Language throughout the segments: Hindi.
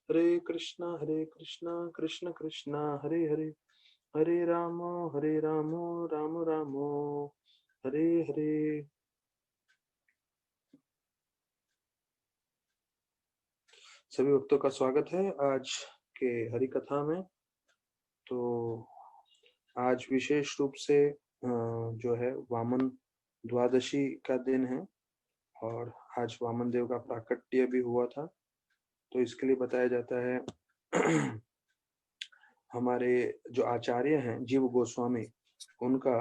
हरे कृष्णा कृष्णा हरे हरे, हरे राम राम राम हरे हरे। सभी भक्तों का स्वागत है आज के हरि कथा में। तो आज विशेष रूप से जो है वामन द्वादशी का दिन है और आज वामन देव का प्राकट्य भी हुआ था। तो इसके लिए बताया जाता है हमारे जो आचार्य हैं जीव गोस्वामी, उनका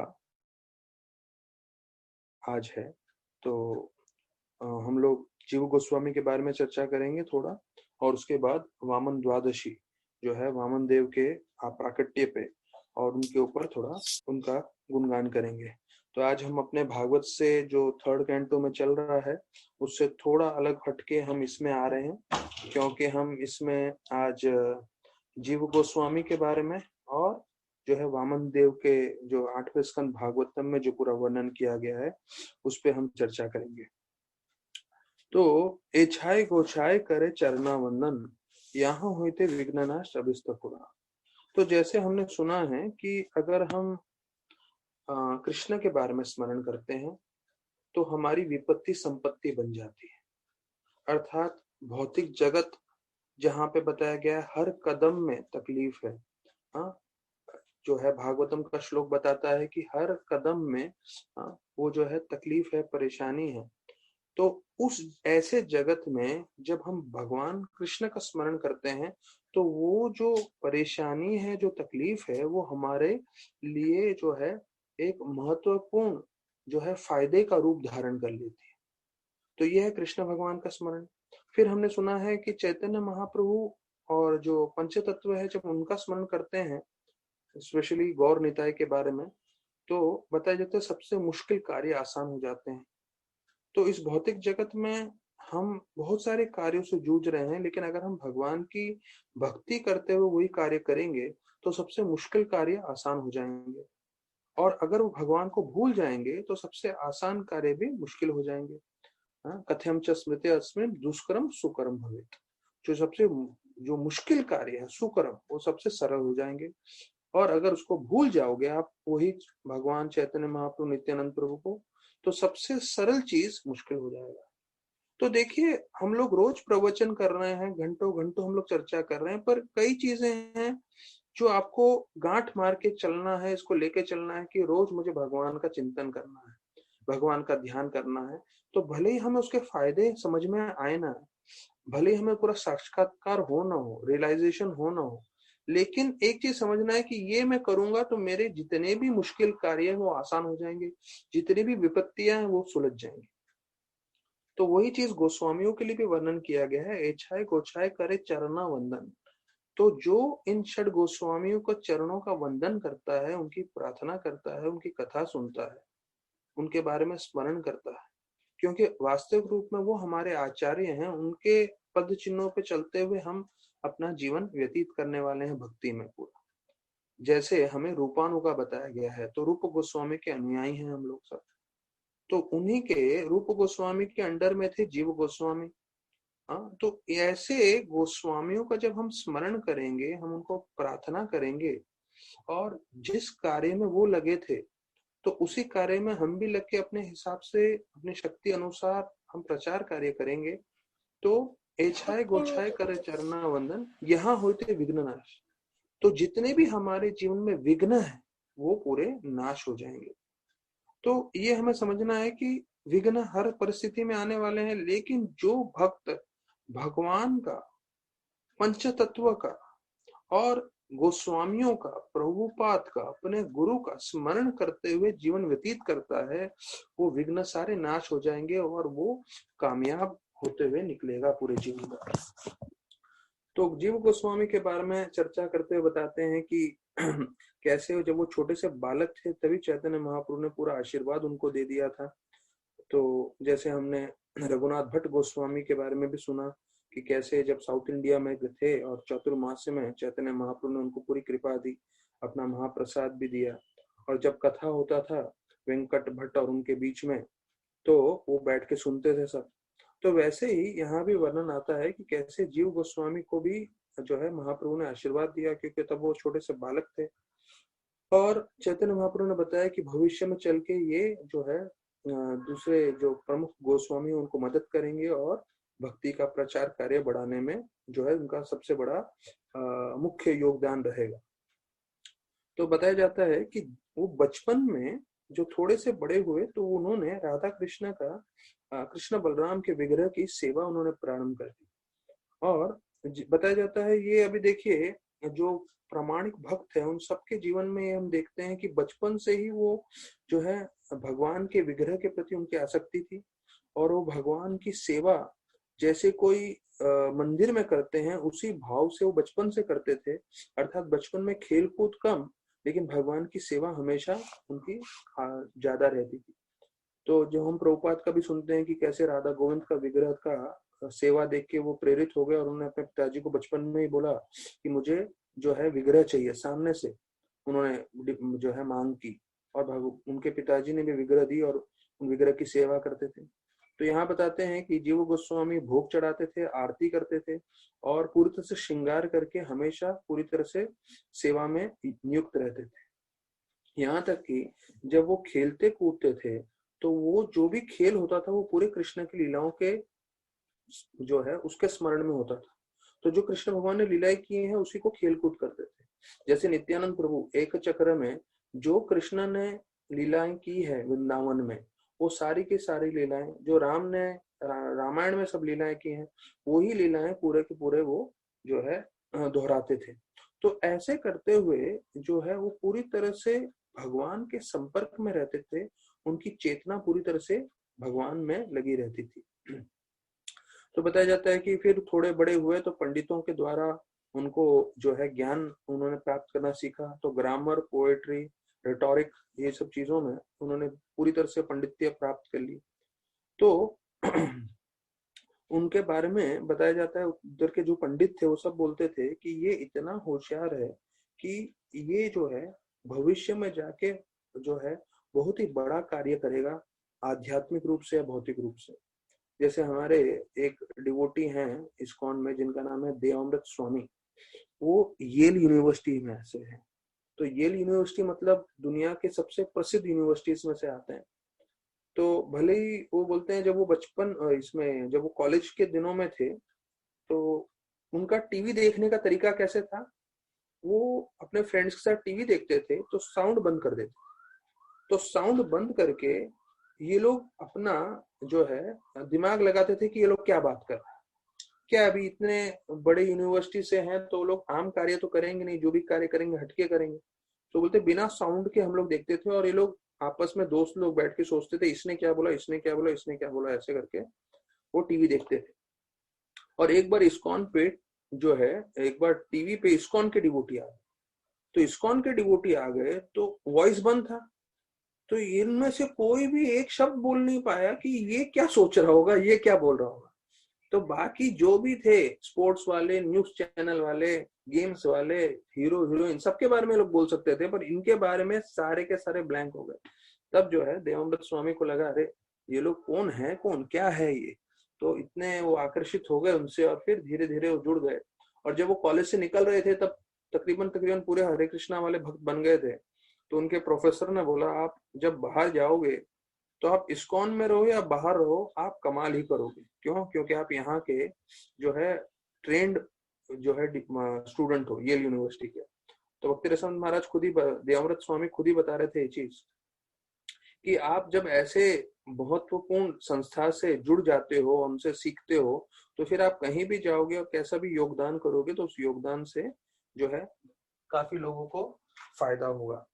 आज है। तो हम लोग जीव गोस्वामी के बारे में चर्चा करेंगे थोड़ा, और उसके बाद वामन द्वादशी जो है वामन देव के प्राकट्य पे और उनके ऊपर थोड़ा उनका गुणगान करेंगे। तो आज हम अपने भागवत से जो थर्ड कैंटो में चल रहा है उससे थोड़ा अलग हटके हम इसमें आ रहे हैं, क्योंकि हम इसमें आज जीव गोस्वामी के बारे में और जो है वामन देव के जो 8वें स्कंद भागवतम में जो पूरा वर्णन किया गया है उस पे हम चर्चा करेंगे। तो एछाय गोछाय करे चरना वंदन, यहाँ होते विघ्ननाश अभिस्तपुरा। तो जैसे हमने सुना है कि अगर हम कृष्ण के बारे में स्मरण करते हैं तो हमारी विपत्ति संपत्ति बन जाती है। अर्थात भौतिक जगत जहाँ पे बताया गया है हर कदम में तकलीफ है। हाँ, जो है भागवतम का श्लोक बताता है कि हर कदम में वो जो है तकलीफ है, परेशानी है। तो उस ऐसे जगत में जब हम भगवान कृष्ण का स्मरण करते हैं तो वो जो परेशानी है, जो तकलीफ है, वो हमारे लिए जो है एक महत्वपूर्ण जो है फायदे का रूप धारण कर लेती है। तो यह है कृष्ण भगवान का स्मरण। फिर हमने सुना है कि चैतन्य महाप्रभु और जो पंच तत्व है जब उनका स्मरण करते हैं, स्पेशली गौर निताय के बारे में, तो बताया जाता है सबसे मुश्किल कार्य आसान हो जाते हैं। तो इस भौतिक जगत में हम बहुत सारे कार्यों से जूझ रहे हैं, लेकिन अगर हम भगवान की भक्ति करते हुए वही कार्य करेंगे तो सबसे मुश्किल कार्य आसान हो जाएंगे, और अगर वो भगवान को भूल जाएंगे तो सबसे आसान कार्य भी मुश्किल हो जाएंगे। कथ्यम च स्मृति अस्मिन् दुष्कर्म सुकर्म भवेत्। जो सबसे जो मुश्किल कार्य है सुकर्म, वो सबसे सरल हो जाएंगे। और अगर उसको भूल जाओगे आप, वही भगवान चैतन्य महाप्रभु नित्यानंद प्रभु को, तो सबसे सरल चीज मुश्किल हो जाएगा। तो देखिए, हम लोग रोज प्रवचन कर रहे हैं, घंटों घंटों हम लोग चर्चा कर रहे हैं, पर कई चीजें हैं जो आपको गांठ मार के चलना है, इसको लेके चलना है कि रोज मुझे भगवान का चिंतन करना है, भगवान का ध्यान करना है। तो भले ही हमें उसके फायदे समझ में आए ना, भले ही हमें पूरा साक्षात्कार हो ना हो, रियलाइजेशन हो ना हो, लेकिन एक चीज समझना है कि ये मैं करूंगा तो मेरे जितने भी मुश्किल कार्य हैं वो आसान हो जाएंगे, जितनी भी विपत्तियां हैं वो सुलझ जाएंगी। तो वही चीज गोस्वामियों के लिए भी वर्णन किया गया है, एछाय गोछाय करे चरना वंदन। तो जो इन षड गोस्वामियों को चरणों का वंदन करता है, उनकी प्रार्थना करता है, उनकी कथा सुनता है, उनके बारे में स्मरण करता है, क्योंकि वास्तविक रूप में वो हमारे आचार्य हैं, उनके पद चिन्हों पे चलते हुए हम अपना जीवन व्यतीत करने वाले हैं भक्ति में पूरा। जैसे हमें रूपानु का बताया गया है, तो रूप गोस्वामी के अनुयायी हैं हम लोग सब। तो उन्हीं के रूप गोस्वामी के अंडर में थे जीव गोस्वामी। हाँ, तो ऐसे गोस्वामियों का जब हम स्मरण करेंगे, हम उनको प्रार्थना करेंगे, और जिस कार्य में वो लगे थे तो उसी कार्य में हम भी लग के अपने हिसाब से अपनी शक्ति अनुसार हम प्रचार कार्य करेंगे, तो एछाय गोछाय करे चरना वंदन, यहाँ होते विघ्न नाश। तो जितने भी हमारे जीवन में विघ्न है वो पूरे नाश हो जाएंगे। तो ये हमें समझना है कि विघ्न हर परिस्थिति में आने वाले हैं, लेकिन जो भक्त भगवान का, पंच तत्व का और गोस्वामियों का, प्रभुपाद का, अपने गुरु का स्मरण करते हुए जीवन व्यतीत करता है, वो विघ्न सारे नाश हो जाएंगे और वो कामयाब होते हुए निकलेगा पूरे जीवन में। तो जीव गोस्वामी के बारे में चर्चा करते हुए बताते हैं कि कैसे जब वो छोटे से बालक थे तभी चैतन्य महाप्रभु ने पूरा आशीर्वाद उनको दे दिया था। तो जैसे हमने रघुनाथ भट्ट गोस्वामी के बारे में भी सुना कि कैसे जब साउथ इंडिया में थे और चतुर्मास्य में चैतन्य महाप्रभु ने उनको पूरी कृपा दी, अपना महाप्रसाद भी दिया, और जब कथा होता था वेंकट भट्ट और उनके बीच में, तो वो बैठ के सुनते थे सब। तो वैसे ही यहाँ भी वर्णन आता है कि कैसे जीव गोस्वामी को भी जो है महाप्रभु ने आशीर्वाद दिया, क्योंकि तब वो छोटे से बालक थे। और चैतन्य महाप्रभु ने बताया कि भविष्य में चल के ये जो है दूसरे जो प्रमुख गोस्वामी उनको मदद करेंगे और भक्ति का प्रचार कार्य बढ़ाने में जो है उनका सबसे बड़ा मुख्य योगदान रहेगा। तो बताया जाता है कि वो बचपन में जो थोड़े से बड़े हुए तो उन्होंने राधा कृष्ण का कृष्ण बलराम के विग्रह की सेवा उन्होंने प्रारंभ कर दी। और बताया जाता है, ये अभी देखिए जो प्रामाणिक भक्त है उन सबके जीवन में हम देखते हैं कि बचपन से ही वो जो है भगवान के विग्रह के प्रति उनकी आसक्ति थी, और वो भगवान की सेवा जैसे कोई मंदिर में करते हैं उसी भाव से वो बचपन से करते थे। अर्थात बचपन में खेल कूद कम, लेकिन भगवान की सेवा हमेशा उनकी ज्यादा रहती थी। तो जो हम प्रभुपाद का भी सुनते हैं कि कैसे राधा गोविंद का विग्रह का सेवा देख के वो प्रेरित हो गए और उन्होंने अपने पिताजी को बचपन में ही बोला कि मुझे जो है विग्रह चाहिए। सामने से उन्होंने जो है मांग की और उनके पिताजी ने भी विग्रह दी और उन विग्रह की सेवा करते थे। तो यहाँ बताते हैं कि जीव गोस्वामी भोग चढ़ाते थे, आरती करते थे और पूरी तरह से श्रृंगार करके हमेशा पूरी तरह से सेवा में नियुक्त रहते थे। यहाँ तक कि जब वो खेलते कूदते थे तो वो जो भी खेल होता था वो पूरे कृष्ण की लीलाओं के जो है उसके स्मरण में होता था। तो जो कृष्ण भगवान ने लीलाएं की हैं उसी को खेल कूद करते थे। जैसे नित्यानंद प्रभु एक चक्र में जो कृष्ण ने लीलाएं की है वृंदावन में, वो सारी की सारी लीलाएं जो राम ने रामायण में सब लीलाएं की हैं, वही लीलाएं पूरे के पूरे वो जो है दोहराते थे। तो ऐसे करते हुए जो है वो पूरी तरह से भगवान के संपर्क में रहते थे, उनकी चेतना पूरी तरह से भगवान में लगी रहती थी। तो बताया जाता है कि फिर थोड़े बड़े हुए तो पंडितों के द्वारा उनको जो है ज्ञान उन्होंने प्राप्त करना सीखा। तो ग्रामर, पोएट्री, रिटोरिक, ये सब चीजों में उन्होंने पूरी तरह से पंडित्य प्राप्त कर ली। तो उनके बारे में बताया जाता है, उधर के जो पंडित थे वो सब बोलते थे कि ये इतना होशियार है कि ये जो है भविष्य में जाके जो है बहुत ही बड़ा कार्य करेगा, आध्यात्मिक रूप से या भौतिक रूप से। जैसे हमारे एक डिवोटी हैं इस्कॉन में जिनका नाम है देवामृत स्वामी, वो येल यूनिवर्सिटी में से है। तो येल यूनिवर्सिटी मतलब दुनिया के सबसे प्रसिद्ध यूनिवर्सिटीज में से आते हैं। तो भले ही वो बोलते हैं जब वो बचपन इसमें जब वो कॉलेज के दिनों में थे तो उनका टीवी देखने का तरीका कैसे था, वो अपने फ्रेंड्स के साथ टीवी देखते थे तो साउंड बंद कर देते, तो साउंड बंद करके ये लोग अपना जो है दिमाग लगाते थे कि ये लोग क्या बात कर रहे हैं। क्या अभी इतने बड़े यूनिवर्सिटी से हैं तो लोग आम कार्य तो करेंगे नहीं, जो भी कार्य करेंगे हटके करेंगे। तो बोलते बिना साउंड के हम लोग देखते थे और ये लोग आपस में दोस्त लोग बैठ के सोचते थे इसने क्या बोला, इसने क्या बोला, इसने क्या बोला, ऐसे करके वो टीवी देखते थे। और एक बार इस्कॉन पे जो है एक बार टीवी पे इस्कॉन के डिवोटी आ गए, तो इस्कॉन के डिवोटी आ गए तो वॉइस बंद था, तो इनमें से कोई भी एक शब्द बोल नहीं पाया कि ये क्या सोच रहा होगा, ये क्या बोल रहा होगा। तो बाकी जो भी थे स्पोर्ट्स वाले, न्यूज चैनल वाले, गेम्स वाले, हीरो हीरोइन, सबके बारे में लोग बोल सकते थे, पर इनके बारे में सारे के सारे ब्लैंक हो गए। तब जो है देवामृत स्वामी को लगा अरे ये लोग कौन है, कौन क्या है ये। तो इतने वो आकर्षित हो गए उनसे और फिर धीरे धीरे वो जुड़ गए। और जब वो कॉलेज से निकल रहे थे तब तकरीबन तकरीबन पूरे हरे कृष्णा वाले भक्त बन गए थे। तो उनके प्रोफेसर ने बोला आप जब बाहर जाओगे तो आप इस्कॉन में रहो या बाहर रहो, आप कमाल ही करोगे। क्यों? क्योंकि आप यहाँ के जो है ट्रेंड जो है स्टूडेंट हो येल यूनिवर्सिटी के। तो भक्ति रसानंद महाराज खुद ही, देवामृत स्वामी खुद ही बता रहे थे ये चीज कि आप जब ऐसे महत्वपूर्ण संस्था से जुड़ जाते हो, उनसे सीखते हो, तो फिर आप कहीं भी जाओगे और कैसा भी योगदान करोगे तो उस योगदान से जो है काफी लोगों को फायदा होगा।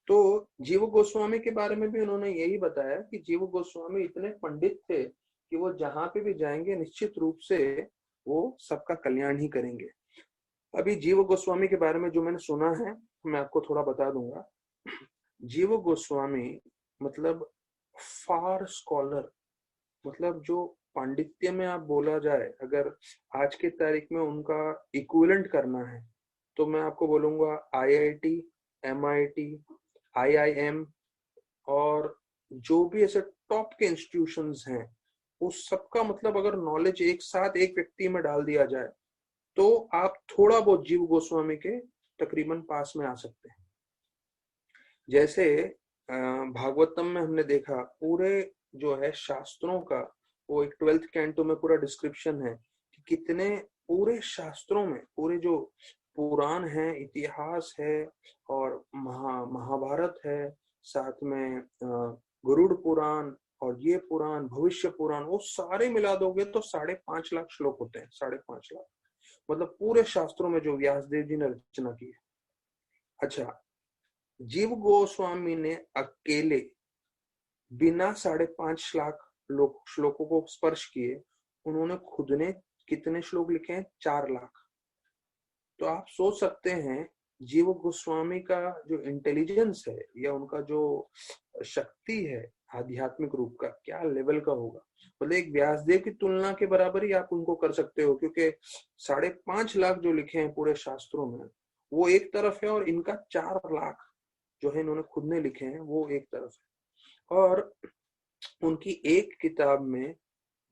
तो जीव गोस्वामी के बारे में भी उन्होंने यही बताया कि जीव गोस्वामी इतने पंडित थे कि वो जहां पे भी जाएंगे निश्चित रूप से वो सबका कल्याण ही करेंगे। अभी जीव गोस्वामी के बारे में जो मैंने सुना है मैं आपको थोड़ा बता दूंगा। जीव गोस्वामी मतलब फार स्कॉलर, मतलब जो पांडित्य में आप बोला जाए अगर आज की तारीख में उनका इक्विवेलेंट करना है तो मैं आपको बोलूंगा आईआईटी, एमआईटी, आईआईएम और जो भी ऐसे टॉप के इंस्टीट्यूशंस हैं उस सबका मतलब अगर नॉलेज एक साथ एक व्यक्ति में डाल दिया जाए तो आप थोड़ा बहुत जीव गोस्वामी के तकरीबन पास में आ सकते हैं। जैसे भागवतम में हमने देखा पूरे जो है शास्त्रों का, वो एक 12th कैंटो में पूरा डिस्क्रिप्शन है कि कितने पूरे शास्त्रों में, पूरे जो पुराण है, इतिहास है और महाभारत है, साथ में गरुड़ पुराण और ये पुराण, भविष्य पुराण, वो सारे मिला दोगे तो 5.5 लाख श्लोक होते हैं। 5.5 लाख मतलब पूरे शास्त्रों में जो व्यासदेव जी ने रचना की है। अच्छा, जीव गोस्वामी ने अकेले बिना 5.5 लाख श्लोकों को स्पर्श किए, उन्होंने खुद ने कितने श्लोक लिखे हैं? 4 लाख। तो आप सोच सकते हैं जीव गोस्वामी का जो इंटेलिजेंस है या उनका जो शक्ति है आध्यात्मिक रूप का, क्या लेवल का होगा। मतलब एक व्यासदेव की तुलना के बराबर ही आप उनको कर सकते हो, क्योंकि 5.5 लाख जो लिखे हैं पूरे शास्त्रों में वो एक तरफ है, और इनका 4 लाख जो है इन्होंने खुद ने लिखे हैं वो एक तरफ है। और उनकी एक किताब में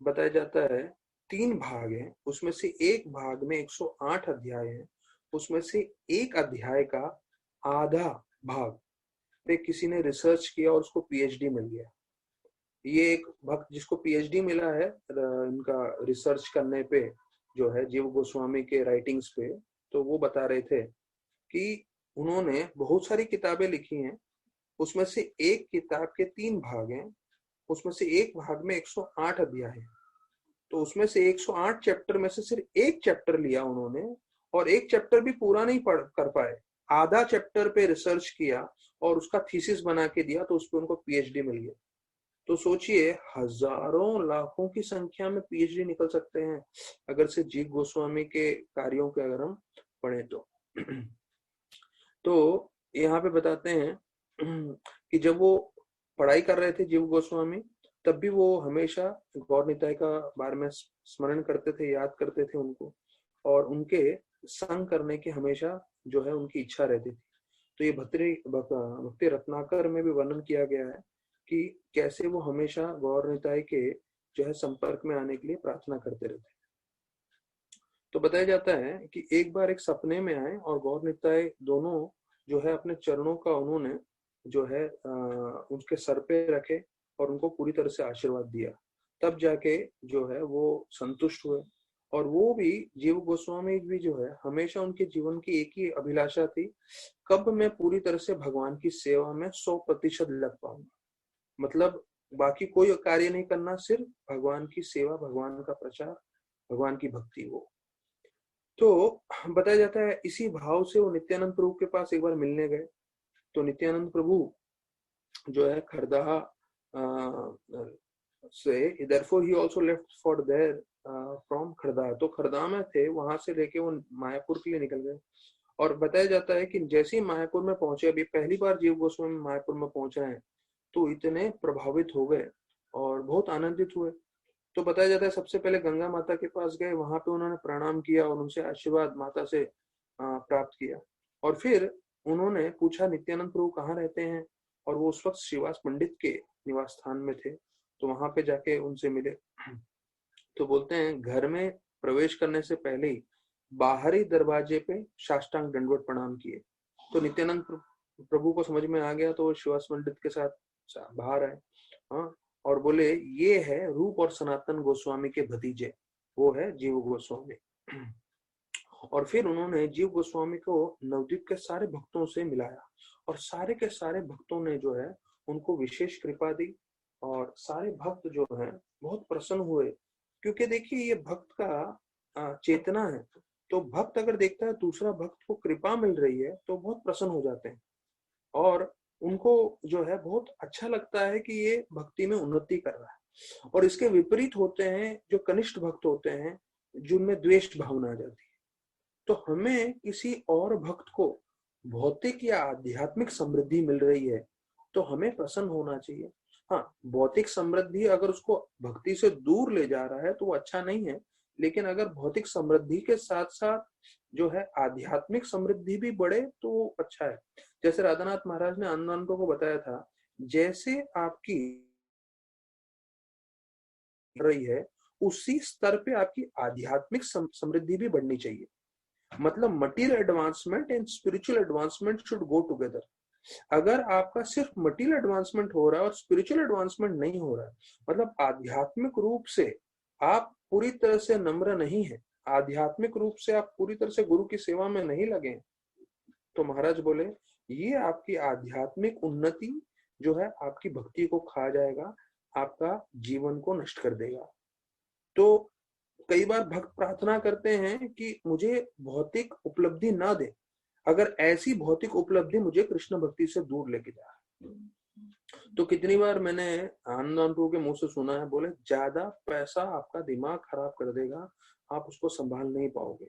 बताया जाता है 3 भाग हैं, उसमें से एक भाग में 108 अध्याय हैं, उसमें से एक अध्याय का आधा भाग पे किसी ने रिसर्च किया और उसको पीएचडी मिल गया। ये एक भक्त जिसको पीएचडी मिला है इनका रिसर्च करने पे, जो है जीव गोस्वामी के राइटिंग्स पे, तो वो बता रहे थे कि उन्होंने बहुत सारी किताबें लिखी हैं, उसमें से एक किताब के 3 भाग हैं, उसमें से एक भाग में 108 अध्याय हैं। तो उसमें से 108 चैप्टर में से सिर्फ एक चैप्टर लिया उन्होंने, और एक चैप्टर भी पूरा नहीं पढ़ कर पाए, आधा चैप्टर पे रिसर्च किया और उसका थीसिस बना के दिया, तो उस पर उनको पीएचडी मिल गया। तो सोचिए हजारों लाखों की संख्या में पीएचडी निकल सकते हैं अगर से जीव गोस्वामी के कार्यों के अगर हम पढ़े तो यहाँ पे बताते हैं कि जब वो पढ़ाई कर रहे थे जीव गोस्वामी, तब भी वो हमेशा गौर निताई का बारे में स्मरण करते थे, याद करते थे उनको, और उनके संग करने की हमेशा जो है उनकी इच्छा रहती थी। तो ये भक्ति रत्नाकर में भी वर्णन किया गया है कि कैसे वो हमेशा गौर निताई के जो है संपर्क में आने के लिए प्रार्थना करते रहते। तो बताया जाता है कि एक बार एक सपने में आए और गौर निताई दोनों जो है अपने चरणों का उन्होंने जो है उनके सर पे रखे और उनको पूरी तरह से आशीर्वाद दिया। तब जाके जो है वो संतुष्ट हुए। और वो भी जीव गोस्वामी भी जो है हमेशा उनके जीवन की एक ही अभिलाषा थी, कब मैं पूरी तरह से भगवान की सेवा में 100% लग पाऊंगा। मतलब बाकी कोई कार्य नहीं करना, सिर्फ भगवान की सेवा, भगवान का प्रचार, भगवान की भक्ति। वो तो बताया जाता है इसी भाव से वो नित्यानंद प्रभु के पास एक बार मिलने गए। तो नित्यानंद प्रभु जो है खरदाहा से therefore he also left for there from खरदाहा, तो खरदाहा में थे, वहां से लेके वो मायापुर के लिए निकल गए। और बताया जाता है कि जैसे ही मायापुर में पहुंचे, अभी पहली बार जीव गोस्वामी मायापुर में पहुंच रहे हैं, तो इतने प्रभावित हो गए और बहुत आनंदित हुए। तो बताया जाता है सबसे पहले गंगा माता के पास गए, वहां पे उन्होंने प्रणाम किया और उनसे आशीर्वाद माता से प्राप्त किया। और फिर उन्होंने पूछा नित्यानंद प्रभु कहाँ रहते हैं, और वो उस वक्त श्रीवास पंडित के निवास स्थान में थे। तो वहां पे जाके उनसे मिले। तो बोलते हैं घर में प्रवेश करने से पहले ही बाहरी दरवाजे पे साष्टांग दंडवत प्रणाम किए। तो नित्यानंद प्रभु को समझ में आ गया, तो वो श्रीवास पंडित के साथ बाहर आए, हाँ, और बोले ये है रूप और सनातन गोस्वामी के भतीजे, वो है जीव गोस्वामी। और फिर उन्होंने जीव गोस्वामी को नवद्वीप के सारे भक्तों से मिलाया, और सारे के सारे भक्तों ने जो है उनको विशेष कृपा दी, और सारे भक्त जो हैं बहुत प्रसन्न हुए। क्योंकि देखिए ये भक्त का चेतना है, तो भक्त अगर देखता है दूसरा भक्त को कृपा मिल रही है तो बहुत प्रसन्न हो जाते हैं, और उनको जो है बहुत अच्छा लगता है कि ये भक्ति में उन्नति कर रहा है। और इसके विपरीत होते हैं जो कनिष्ठ भक्त होते हैं, जिनमें द्वेष भावना आ जाती है। तो हमें किसी और भक्त को भौतिक या आध्यात्मिक समृद्धि मिल रही है तो हमें प्रसन्न होना चाहिए। हाँ, भौतिक समृद्धि अगर उसको भक्ति से दूर ले जा रहा है तो वो अच्छा नहीं है, लेकिन अगर भौतिक समृद्धि के साथ साथ जो है आध्यात्मिक समृद्धि भी बढ़े तो वो अच्छा है। जैसे राधानाथ महाराज ने आनंदों को बताया था, जैसे आपकी बढ़ रही है, उसी स्तर पे आपकी आध्यात्मिक समृद्धि भी बढ़नी चाहिए। मतलब material advancement and spiritual advancement should go together. अगर आपका सिर्फ मटीरियल एडवांसमेंट हो रहा है और स्पिरिचुअल एडवांसमेंट नहीं हो रहा है, मतलब आध्यात्मिक रूप से आप पूरी तरह से नम्र नहीं है, आध्यात्मिक रूप से आप पूरी तरह से गुरु की सेवा में नहीं लगे, तो महाराज बोले ये आपकी आध्यात्मिक उन्नति जो है आपकी भक्ति को खा जाएगा, आपका जीवन को नष्ट कर देगा। तो कई बार भक्त प्रार्थना करते हैं कि मुझे भौतिक उपलब्धि ना दे, अगर ऐसी भौतिक उपलब्धि मुझे कृष्ण भक्ति से दूर लेके जा रहा है। तो कितनी बार मैंने आनंद प्रभु के मुंह से सुना है, बोले ज्यादा पैसा आपका दिमाग खराब कर देगा, आप उसको संभाल नहीं पाओगे।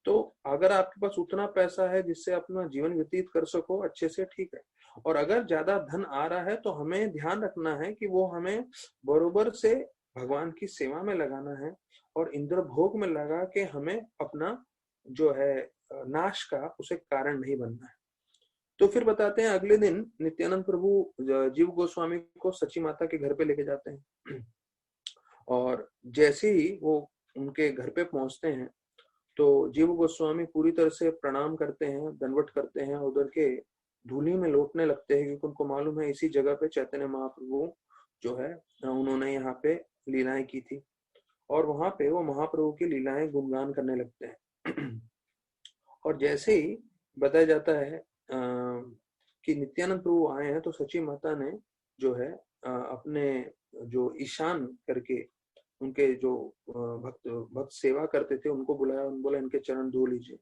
तो अगर आपके पास उतना पैसा है जिससे अपना जीवन व्यतीत कर सको अच्छे से, ठीक है। और अगर ज्यादा धन आ रहा है तो हमें ध्यान रखना है कि वो हमें बरोबर से भगवान की सेवा में लगाना है और इंद्र भोग में लगा के हमें अपना जो है नाश का उसे कारण नहीं बनना है। तो फिर बताते हैं अगले दिन नित्यानंद प्रभु जीव गोस्वामी को सची माता के घर पे लेके जाते हैं और जैसे ही वो उनके घर पे पहुंचते हैं तो जीव गोस्वामी पूरी तरह से प्रणाम करते हैं, दंडवत करते हैं, उधर के धूली में लौटने लगते हैं क्योंकि उनको मालूम है इसी जगह पे चैतन्य महाप्रभु जो है उन्होंने यहाँ पे लीलाएं की थी और वहां पे वो महाप्रभु की लीलाएं गुणगान करने लगते हैं। और जैसे ही बताया जाता है कि नित्यानंद प्रभु आए हैं तो सची माता ने जो है अपने जो ईशान करके उनके जो भक्त भक्त सेवा करते थे उनको बुलाया, उन्होंने बोला इनके चरण धो लीजिए।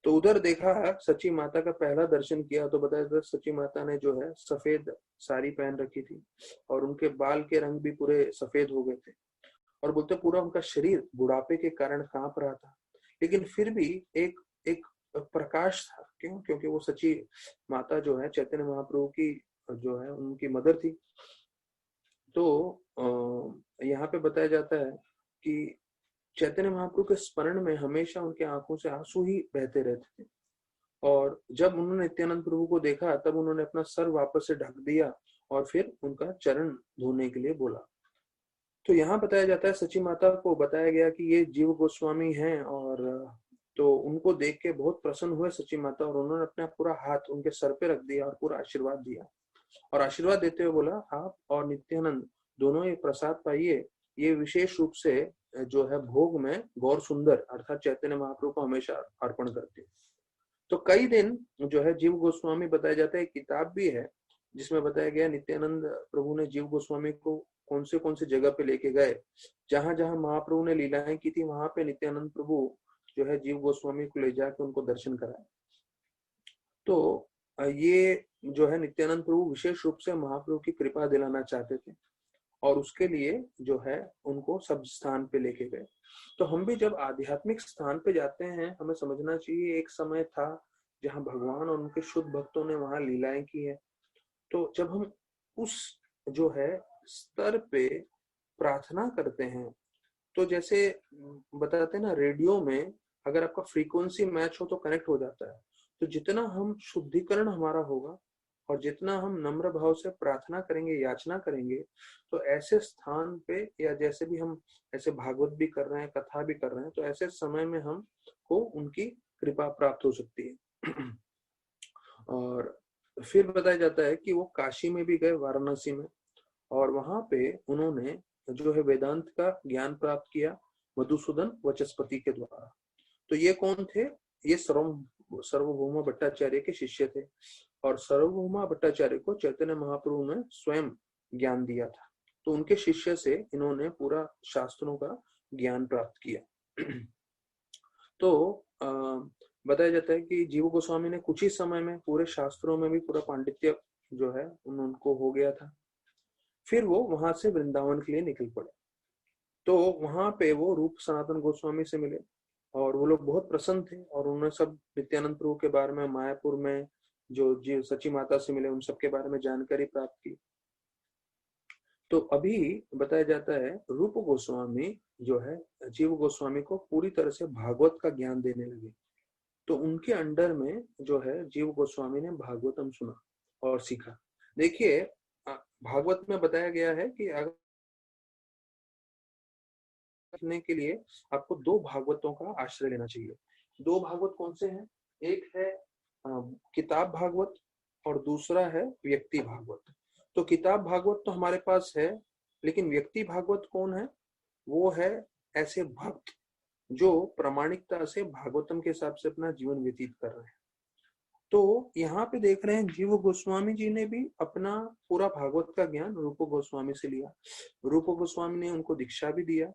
तो उधर देखा सची माता का पहला दर्शन किया तो बताया था सची माता ने जो है सफेद साड़ी पहन रखी थी और उनके बाल के रंग भी पूरे सफेद हो गए थे और बोलते पूरा उनका शरीर बुढ़ापे के कारण कांप रहा था, लेकिन फिर भी एक एक प्रकाश था। क्यों? क्योंकि वो सची माता जो है चैतन्य महाप्रभु की जो है उनकी मदर थी। तो यहाँ पे बताया जाता है कि चैतन्य महाप्रभु के स्मरण में हमेशा उनके आंखों से आंसू ही बहते रहते थे और जब उन्होंने नित्यानंद प्रभु को देखा तब उन्होंने अपना सर वापस से ढक दिया और फिर उनका चरण धोने के लिए बोला। तो यहाँ बताया जाता है सची माता को बताया गया कि ये जीव गोस्वामी हैं और तो उनको देख के बहुत प्रसन्न हुए सची माता और उन्होंने अपना पूरा हाथ उनके सर पे रख दिया और पूरा आशीर्वाद दिया और आशीर्वाद देते हुए बोला आप और नित्यानंद दोनों ये प्रसाद पाइए, ये विशेष रूप से जो है भोग में गौर सुंदर अर्थात चैतन्य महाप्रभु को हमेशा अर्पण करते हैं। तो कई दिन जो है जीव गोस्वामी बताया जाता है, किताब भी है जिसमें बताया गया नित्यानंद प्रभु ने जीव गोस्वामी को कौन से जगह पे लेके गए, जहां जहां महाप्रभु ने लीलाएं की थी वहां पे नित्यानंद प्रभु जो है जीव गोस्वामी को ले जाके उनको दर्शन कराए। तो ये जो है नित्यानंद प्रभु विशेष रूप से महाप्रभु की कृपा दिलाना चाहते थे और उसके लिए जो है उनको सब स्थान पे लेके गए। तो हम भी जब आध्यात्मिक स्थान पे जाते हैं हमें समझना चाहिए एक समय था जहां भगवान और उनके शुद्ध भक्तों ने वहां लीलाएं की है। तो जब हम उस जो है स्तर पे प्रार्थना करते हैं तो जैसे बताते हैं ना रेडियो में अगर आपका फ्रीक्वेंसी मैच हो तो कनेक्ट हो जाता है। तो जितना हम शुद्धिकरण हमारा होगा और जितना हम नम्र भाव से प्रार्थना करेंगे, याचना करेंगे, तो ऐसे स्थान पे या जैसे भी हम ऐसे भागवत भी कर रहे हैं, कथा भी कर रहे हैं, तो ऐसे समय में हम को उनकी कृपा प्राप्त हो सकती है। और फिर बताया जाता है कि वो काशी में भी गए, वाराणसी में, और वहां पे उन्होंने जो है वेदांत का ज्ञान प्राप्त किया मधुसूदन वचस्पति के द्वारा। तो ये कौन थे? ये सर्वभौमा भट्टाचार्य के शिष्य थे और सर्वभौमा भट्टाचार्य को चैतन्य महाप्रभु ने स्वयं ज्ञान दिया था। तो उनके शिष्य से इन्होंने पूरा शास्त्रों का ज्ञान प्राप्त किया। तो बताया जाता है कि जीव गोस्वामी ने कुछ ही समय में पूरे शास्त्रों में भी पूरा पांडित्य जो है उनको हो गया था। फिर वो वहां से वृंदावन के लिए निकल पड़े। तो वहां पे वो रूप सनातन गोस्वामी से मिले और वो लोग बहुत प्रसन्न थे और उन्होंने सब नित्यानंद प्रभु के बारे में, मायापुर में जो जीव सची माता से मिले उन सब के बारे में जानकारी प्राप्त की। तो अभी बताया जाता है रूप गोस्वामी जो है जीव गोस्वामी को पूरी तरह से भागवत का ज्ञान देने लगे। तो उनके अंडर में जो है जीव गोस्वामी ने भागवतम सुना और सीखा। देखिए भागवत में बताया गया है कि अगर करने के लिए आपको दो भागवतों का आश्रय लेना चाहिए। दो भागवत कौन से हैं? एक है किताब भागवत और दूसरा है व्यक्ति भागवत। तो किताब भागवत तो हमारे पास है, लेकिन व्यक्ति भागवत कौन है? वो है ऐसे भक्त जो प्रामाणिकता से भागवतम के हिसाब से अपना जीवन व्यतीत कर रहे हैं। तो यहाँ पे देख रहे हैं जीव गोस्वामी जी ने भी अपना पूरा भागवत का ज्ञान रूप गोस्वामी से लिया। रूप गोस्वामी ने उनको दीक्षा भी दिया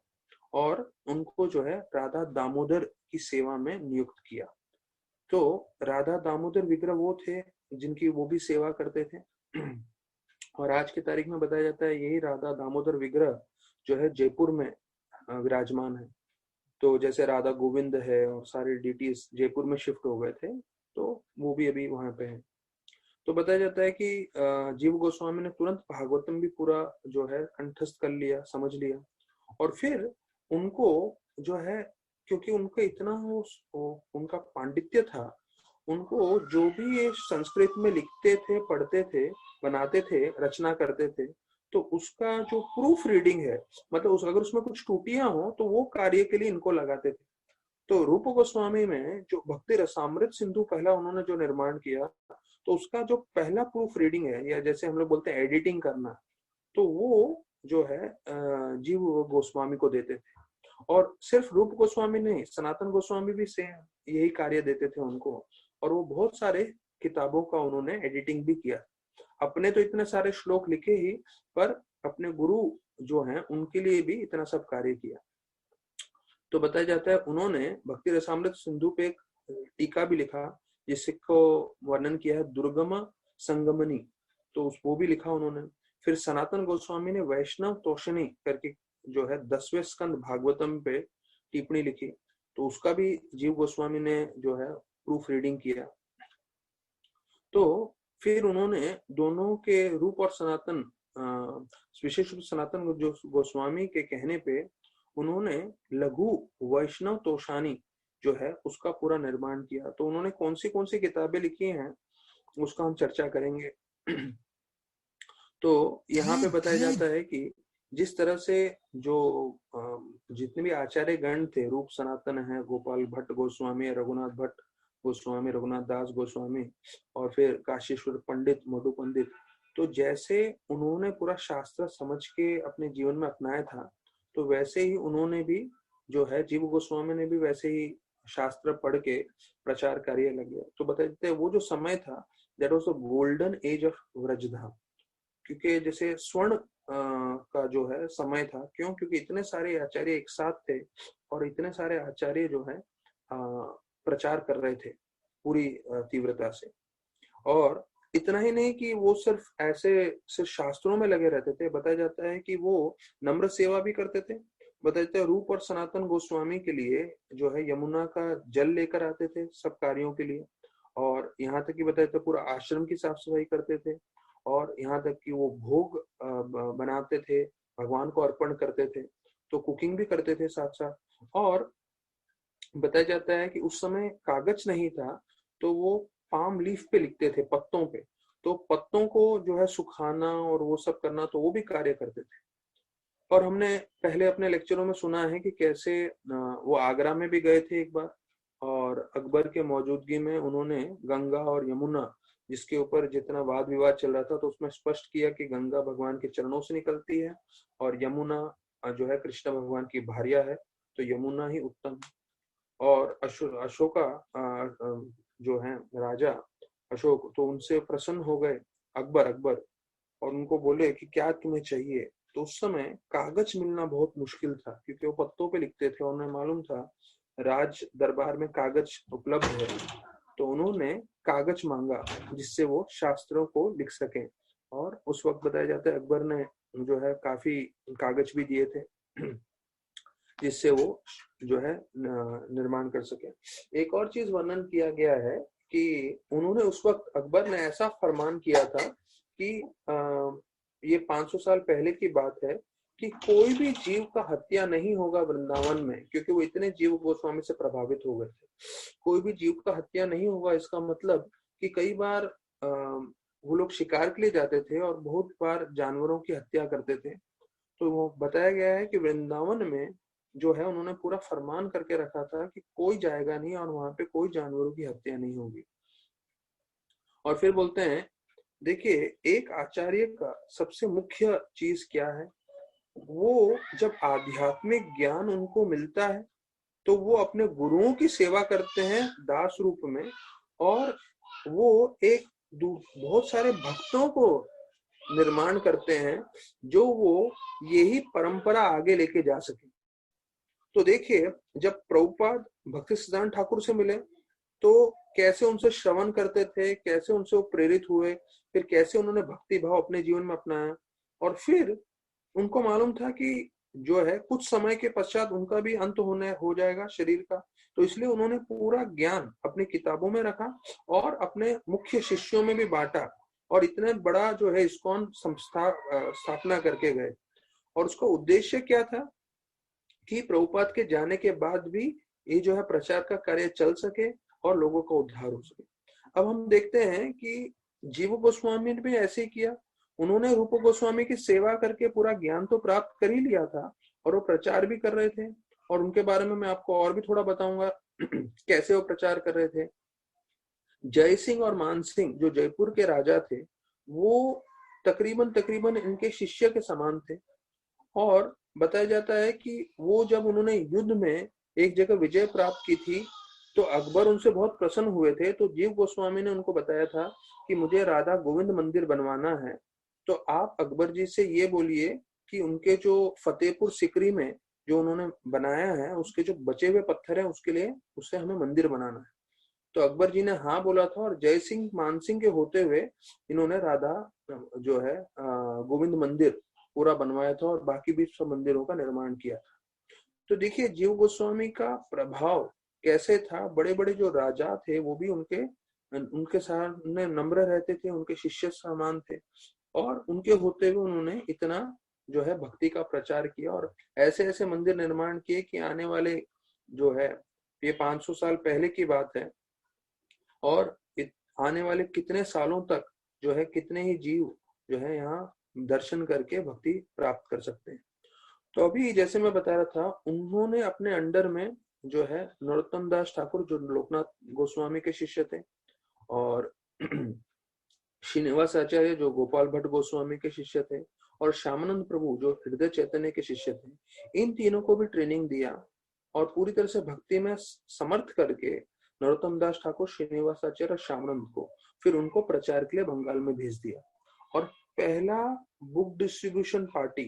और उनको जो है राधा दामोदर की सेवा में नियुक्त किया। तो राधा दामोदर विग्रह वो थे जिनकी वो भी सेवा करते थे। और आज की तारीख में बताया जाता है यही राधा दामोदर विग्रह जो है जयपुर में विराजमान है। तो जैसे राधा गोविंद है और सारे डीटीज जयपुर में शिफ्ट हो गए थे, तो वो भी अभी वहां पे है। तो बताया जाता है कि जीव गोस्वामी ने तुरंत भागवतम भी पूरा जो है कंठस्थ कर लिया, समझ लिया। और फिर उनको जो है, क्योंकि उनका इतना उनका पांडित्य था, उनको जो भी ये संस्कृत में लिखते थे, पढ़ते थे, बनाते थे, रचना करते थे, तो उसका जो प्रूफ रीडिंग है, मतलब अगर उसमें कुछ त्रुटियां हो तो वो कार्य के लिए इनको लगाते थे। तो रूप गोस्वामी में जो भक्ति रसामृत सिंधु पहला उन्होंने जो निर्माण किया, तो उसका जो पहला प्रूफ रीडिंग है, या जैसे हम लोग बोलते हैं एडिटिंग करना, तो वो जो है जीव गोस्वामी को देते थे। और सिर्फ रूप गोस्वामी नहीं, सनातन गोस्वामी भी सेम यही कार्य देते थे उनको। और वो बहुत सारे किताबों का उन्होंने एडिटिंग भी किया। अपने तो इतने सारे श्लोक लिखे ही, पर अपने गुरु जो हैं उनके लिए भी इतना सब कार्य किया। तो बताया जाता है उन्होंने भक्ति रसामृत सिंधु पे एक टीका भी लिखा, जिसको वर्णन किया है दुर्गम संगमनी, तो वो भी लिखा उन्होंने। फिर सनातन गोस्वामी ने वैष्णव तोषणी करके जो है 10वें स्कंद भागवतम पे टिप्पणी लिखी, तो उसका भी जीव गोस्वामी ने जो है प्रूफ रीडिंग किया। तो फिर उन्होंने दोनों के रूप और सनातन, विशेष रूप सनातन जो गोस्वामी के कहने पे उन्होंने लघु वैष्णव तोषानी जो है उसका पूरा निर्माण किया। तो उन्होंने कौन सी किताबें लिखी हैं उसका हम चर्चा करेंगे। तो यहाँ पे बताया जाता है कि जिस तरह से जो जितने भी आचार्य गण थे, रूप सनातन है, गोपाल भट्ट गोस्वामी, रघुनाथ भट्ट गोस्वामी, रघुनाथ दास गोस्वामी, और फिर काशीश्वर पंडित, मधु पंडित, तो जैसे उन्होंने पूरा शास्त्र समझ के अपने जीवन में अपनाया था, तो वैसे ही उन्होंने भी जो है जीव गोस्वामी ने भी वैसे ही शास्त्र पढ़ के प्रचार कार्य लगे। तो बताते वो जो समय था, that was the golden age of Vrajadham. क्योंकि जैसे स्वर्ण का जो है समय था, क्यों? क्योंकि इतने सारे आचार्य एक साथ थे और इतने सारे आचार्य जो है प्रचार कर रहे थे पूरी तीव्रता से। और इतना ही नहीं कि वो सिर्फ ऐसे सिर्फ शास्त्रों में लगे रहते थे, बताया जाता है कि वो नम्र सेवा भी करते थे। बताया जाता है रूप और सनातन गोस्वामी के लिए जो है यमुना का जल लेकर आते थे सब कार्यों के लिए। और यहाँ तक कि बताया जाता है पूरा आश्रम की साफ सफाई करते थे, और यहाँ तक कि वो भोग बनाते थे, भगवान को अर्पण करते थे, तो कुकिंग भी करते थे साथ साथ। और बताया जाता है कि उस समय कागज नहीं था, तो वो पाम लीफ पे लिखते थे, पत्तों पे। तो पत्तों को जो है सुखाना और वो सब करना, तो वो भी कार्य करते थे। और हमने पहले अपने लेक्चरों में सुना है कि कैसे वो आगरा में भी गए थे एक बार, और अकबर के मौजूदगी में उन्होंने गंगा और यमुना, जिसके ऊपर जितना वाद विवाद चल रहा था, तो उसमें स्पष्ट किया कि गंगा भगवान के चरणों से निकलती है और यमुना जो है कृष्ण भगवान की भार्या है, तो यमुना ही उत्तम। और अशोका जो है राजा अशोक, तो उनसे प्रसन्न हो गए अकबर, और उनको बोले कि क्या तुम्हें चाहिए। तो उस समय कागज मिलना बहुत मुश्किल था, क्योंकि वो पत्तों पे लिखते थे और उन्हें मालूम था राज दरबार में कागज उपलब्ध है। तो उन्होंने कागज मांगा जिससे वो शास्त्रों को लिख सकें। और उस वक्त बताया जाता है अकबर ने जो है काफी कागज भी दिए थे जिससे वो जो है निर्माण कर सके। एक और चीज वर्णन किया गया है कि उन्होंने उस वक्त अकबर ने ऐसा फरमान किया था कि ये 500 साल पहले की बात है कि कोई भी जीव का हत्या नहीं होगा वृंदावन में, क्योंकि वो इतने जीव गोस्वामी से प्रभावित हो गए थे। कोई भी जीव का हत्या नहीं होगा, इसका मतलब कि कई बार वो लोग शिकार के लिए जाते थे और बहुत बार जानवरों की हत्या करते थे। तो वो बताया गया है कि वृंदावन में जो है उन्होंने पूरा फरमान करके रखा था कि कोई जाएगा नहीं और वहां पे कोई जानवरों की हत्या नहीं होगी। और फिर बोलते हैं, देखिए एक आचार्य का सबसे मुख्य चीज क्या है, वो जब आध्यात्मिक ज्ञान उनको मिलता है तो वो अपने गुरुओं की सेवा करते हैं दास रूप में, और वो एक बहुत सारे भक्तों को निर्माण करते हैं जो वो यही परंपरा आगे लेके जा सके। तो देखिए जब प्रभुपाद भक्ति सिद्धांत ठाकुर से मिले तो कैसे उनसे श्रवण करते थे, कैसे उनसे वो प्रेरित हुए, फिर कैसे उन्होंने भक्ति भाव अपने जीवन में अपनाया, और फिर उनको मालूम था कि जो है कुछ समय के पश्चात उनका भी अंत होने हो जाएगा शरीर का, तो इसलिए उन्होंने पूरा ज्ञान अपनी किताबों में रखा और अपने मुख्य शिष्यों में भी बांटा, और इतने बड़ा जो है इस्कॉन संस्था स्थापना करके गए। और उसका उद्देश्य क्या था कि प्रभुपाद के जाने के बाद भी ये जो है प्रचार का कार्य चल सके और लोगों का उद्धार हो सके। अब हम देखते हैं कि जीव गोस्वामी ने भी ऐसे ही किया। उन्होंने रूप गोस्वामी की सेवा करके पूरा ज्ञान तो प्राप्त कर ही लिया था और वो प्रचार भी कर रहे थे, और उनके बारे में मैं आपको और भी थोड़ा बताऊंगा कैसे वो प्रचार कर रहे थे। जय सिंह और मान सिंह जो जयपुर के राजा थे, वो तकरीबन तकरीबन इनके शिष्य के समान थे, और बताया जाता है कि वो जब उन्होंने युद्ध में एक जगह विजय प्राप्त की थी तो अकबर उनसे बहुत प्रसन्न हुए थे। तो जीव गोस्वामी ने उनको बताया था कि मुझे राधा गोविंद मंदिर बनवाना है, तो आप अकबर जी से ये बोलिए कि उनके जो फतेहपुर सिकरी में जो उन्होंने बनाया है उसके जो बचे हुए पत्थर हैं उसके लिए उससे हमें मंदिर बनाना है। तो अकबर जी ने हाँ बोला था, और जय सिंह मान सिंह के होते हुए इन्होंने राधा जो है गोविंद मंदिर पूरा बनवाया था और बाकी भी सब मंदिरों का निर्माण किया था। तो देखिए जीव गोस्वामी का प्रभाव कैसे था, बड़े बड़े जो राजा थे वो भी उनके उनके सामने नम्र रहते थे, उनके शिष्य समान थे, और उनके होते हुए उन्होंने इतना जो है भक्ति का प्रचार किया और ऐसे ऐसे मंदिर निर्माण किए कि आने वाले जो है ये 500 साल पहले की बात है, और आने वाले कितने सालों तक जो है कितने ही जीव जो है यहाँ दर्शन करके भक्ति प्राप्त कर सकते हैं। तो अभी जैसे मैं बता रहा था, उन्होंने अपने अंडर में जो है नरोत्तम दास ठाकुर जो लोकनाथ गोस्वामी के शिष्य थे, और श्रीनिवास आचार्य जो गोपाल भट्ट गोस्वामी के शिष्य थे, और श्यामानंद प्रभु जो हृदय चैतन्य के शिष्य थे, इन तीनों को भी ट्रेनिंग दिया और पूरी तरह से भक्ति में समर्थ करके नरोत्तम दास ठाकुर, श्रीनिवास आचार्य और श्यामानंद को फिर उनको प्रचार के लिए बंगाल में भेज दिया। और पहला बुक डिस्ट्रीब्यूशन पार्टी,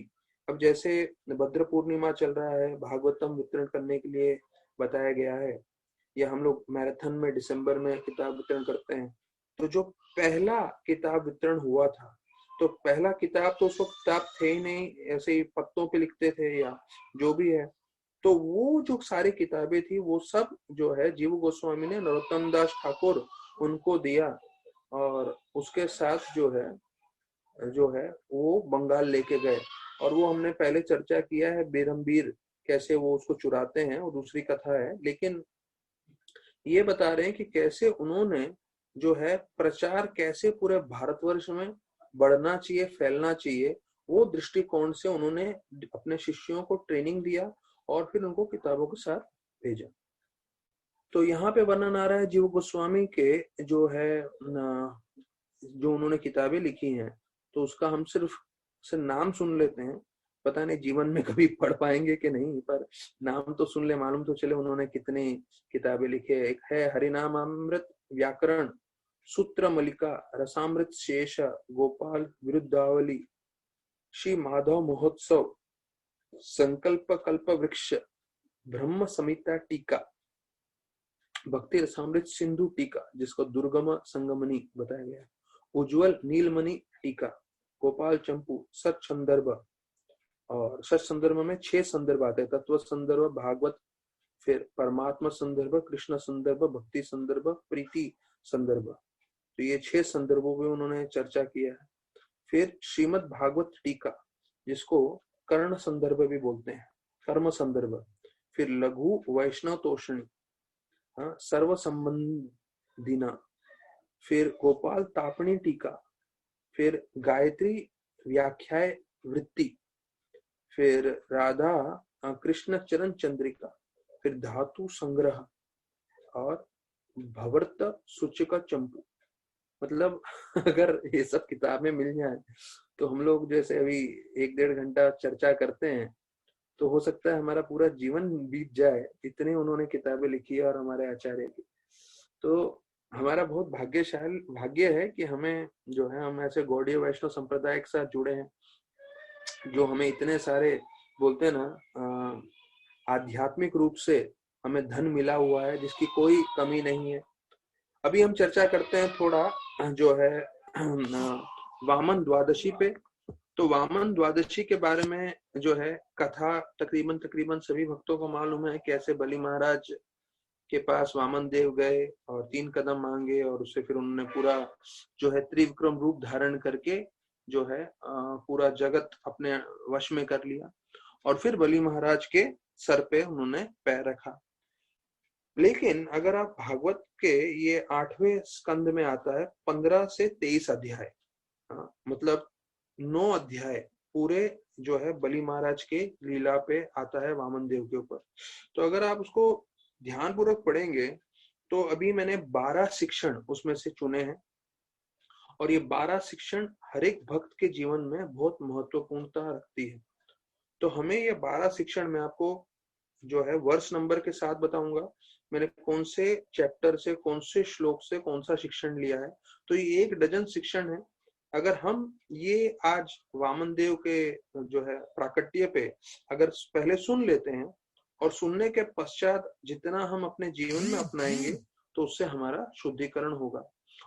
अब जैसे भद्र पूर्णिमा चल रहा है, भागवतम वितरण करने के लिए बताया गया है, या हम लोग मैराथन में दिसंबर में किताब वितरण करते हैं, तो जो पहला किताब वितरण हुआ था, तो पहला किताब तो उस वक्त किताब थे ही नहीं, ऐसे ही पत्तों पे लिखते थे या जो भी है, तो वो जो सारी किताबें थी वो सब जो है जीव गोस्वामी ने नरोत्तम दास ठाकुर उनको दिया, और उसके साथ जो है वो बंगाल लेके गए। और वो हमने पहले चर्चा किया है, बेरमबीर कैसे वो उसको चुराते हैं, वो दूसरी कथा है, लेकिन ये बता रहे हैं कि कैसे उन्होंने जो है प्रचार कैसे पूरे भारतवर्ष में बढ़ना चाहिए, फैलना चाहिए, वो दृष्टिकोण से उन्होंने अपने शिष्यों को ट्रेनिंग दिया और फिर उनको किताबों के साथ भेजा। तो यहाँ पे वर्णन आ रहा है जीव गोस्वामी के जो है जो उन्होंने किताबें लिखी हैं, तो उसका हम सिर्फ नाम सुन लेते हैं, पता नहीं जीवन में कभी पढ़ पाएंगे कि नहीं, पर नाम तो सुन ले, मालूम तो चले उन्होंने कितनी किताबें लिखे। एक है हरिनाम अमृत व्याकरण, सूत्र मलिका, रसामृत शेष, गोपाल विरुद्धावली, श्री माधव महोत्सव, संकल्प कल्प वृक्ष, ब्रह्म संहिता टीका, भक्ति रसामृत सिंधु टीका जिसको दुर्गम संगमनी बताया गया, उज्जवल नीलमणि टीका, गोपाल चंपू सत संदर्भ, और सत संदर्भ में 6 संदर्भ आते हैं, तत्व संदर्भ, भागवत, फिर परमात्मा संदर्भ, कृष्ण संदर्भ, भक्ति संदर्भ, प्रीति संदर्भ, तो ये 6 संदर्भों में उन्होंने चर्चा किया है। फिर श्रीमद् भागवत टीका जिसको कर्ण संदर्भ भी बोलते हैं, कर्म संदर्भ, फिर लघु वैष्णव तोषणी, सर्व संबंधिना, फिर गोपाल तापणी टीका, फिर गायत्री व्याख्याय वृत्ति, फिर राधा कृष्ण चरण चंद्रिका, फिर धातु संग्रह और भवर्त सूचिका चंपू। मतलब अगर ये सब किताबें मिल जाए तो हम लोग जैसे अभी 1-1.5 घंटा चर्चा करते हैं तो हो सकता है हमारा पूरा जीवन बीत जाए, इतने उन्होंने किताबें लिखी है और हमारे आचार्य की। तो हमारा बहुत भाग्य है कि हमें जो है, हम ऐसे गौड़ीय वैष्णव संप्रदाय के साथ जुड़े हैं, जो हमें इतने सारे बोलते हैं ना आध्यात्मिक रूप से हमें धन मिला हुआ है जिसकी कोई कमी नहीं है। अभी हम चर्चा करते हैं थोड़ा जो है वामन द्वादशी पे। तो वामन द्वादशी के बारे में जो है कथा तकरीबन सभी भक्तों को मालूम है, कैसे बलि महाराज के पास वामन देव गए और 3 कदम मांगे और उससे फिर उन्होंने पूरा जो है त्रिविक्रम रूप धारण करके जो है पूरा जगत अपने वश में कर लिया और फिर बलि महाराज के सर पे उन्होंने पैर रखा। लेकिन अगर आप भागवत के ये 8वें स्कंद में आता है 15 से 23 अध्याय, मतलब 9 अध्याय पूरे जो है बलि महाराज के लीला पे आता है वामन देव के ऊपर। तो अगर आप उसको ध्यान पूर्वक पढ़ेंगे तो अभी मैंने 12 शिक्षण उसमें से चुने हैं और ये 12 शिक्षण हर एक भक्त के जीवन में बहुत महत्वपूर्णता रखती है। तो हमें ये 12 शिक्षण में आपको जो है वर्ष नंबर के साथ बताऊंगा, मैंने कौन से चैप्टर से कौन से श्लोक से कौन सा शिक्षण लिया है। तो ये 1 डजन शिक्षण है। अगर हम ये आज वामन देव के जो है प्राकट्य पे अगर पहले सुन लेते हैं और सुनने के पश्चात जितना हम अपने जीवन में अपनाएंगे तो उससे हमारा शुद्धिकरण होगा।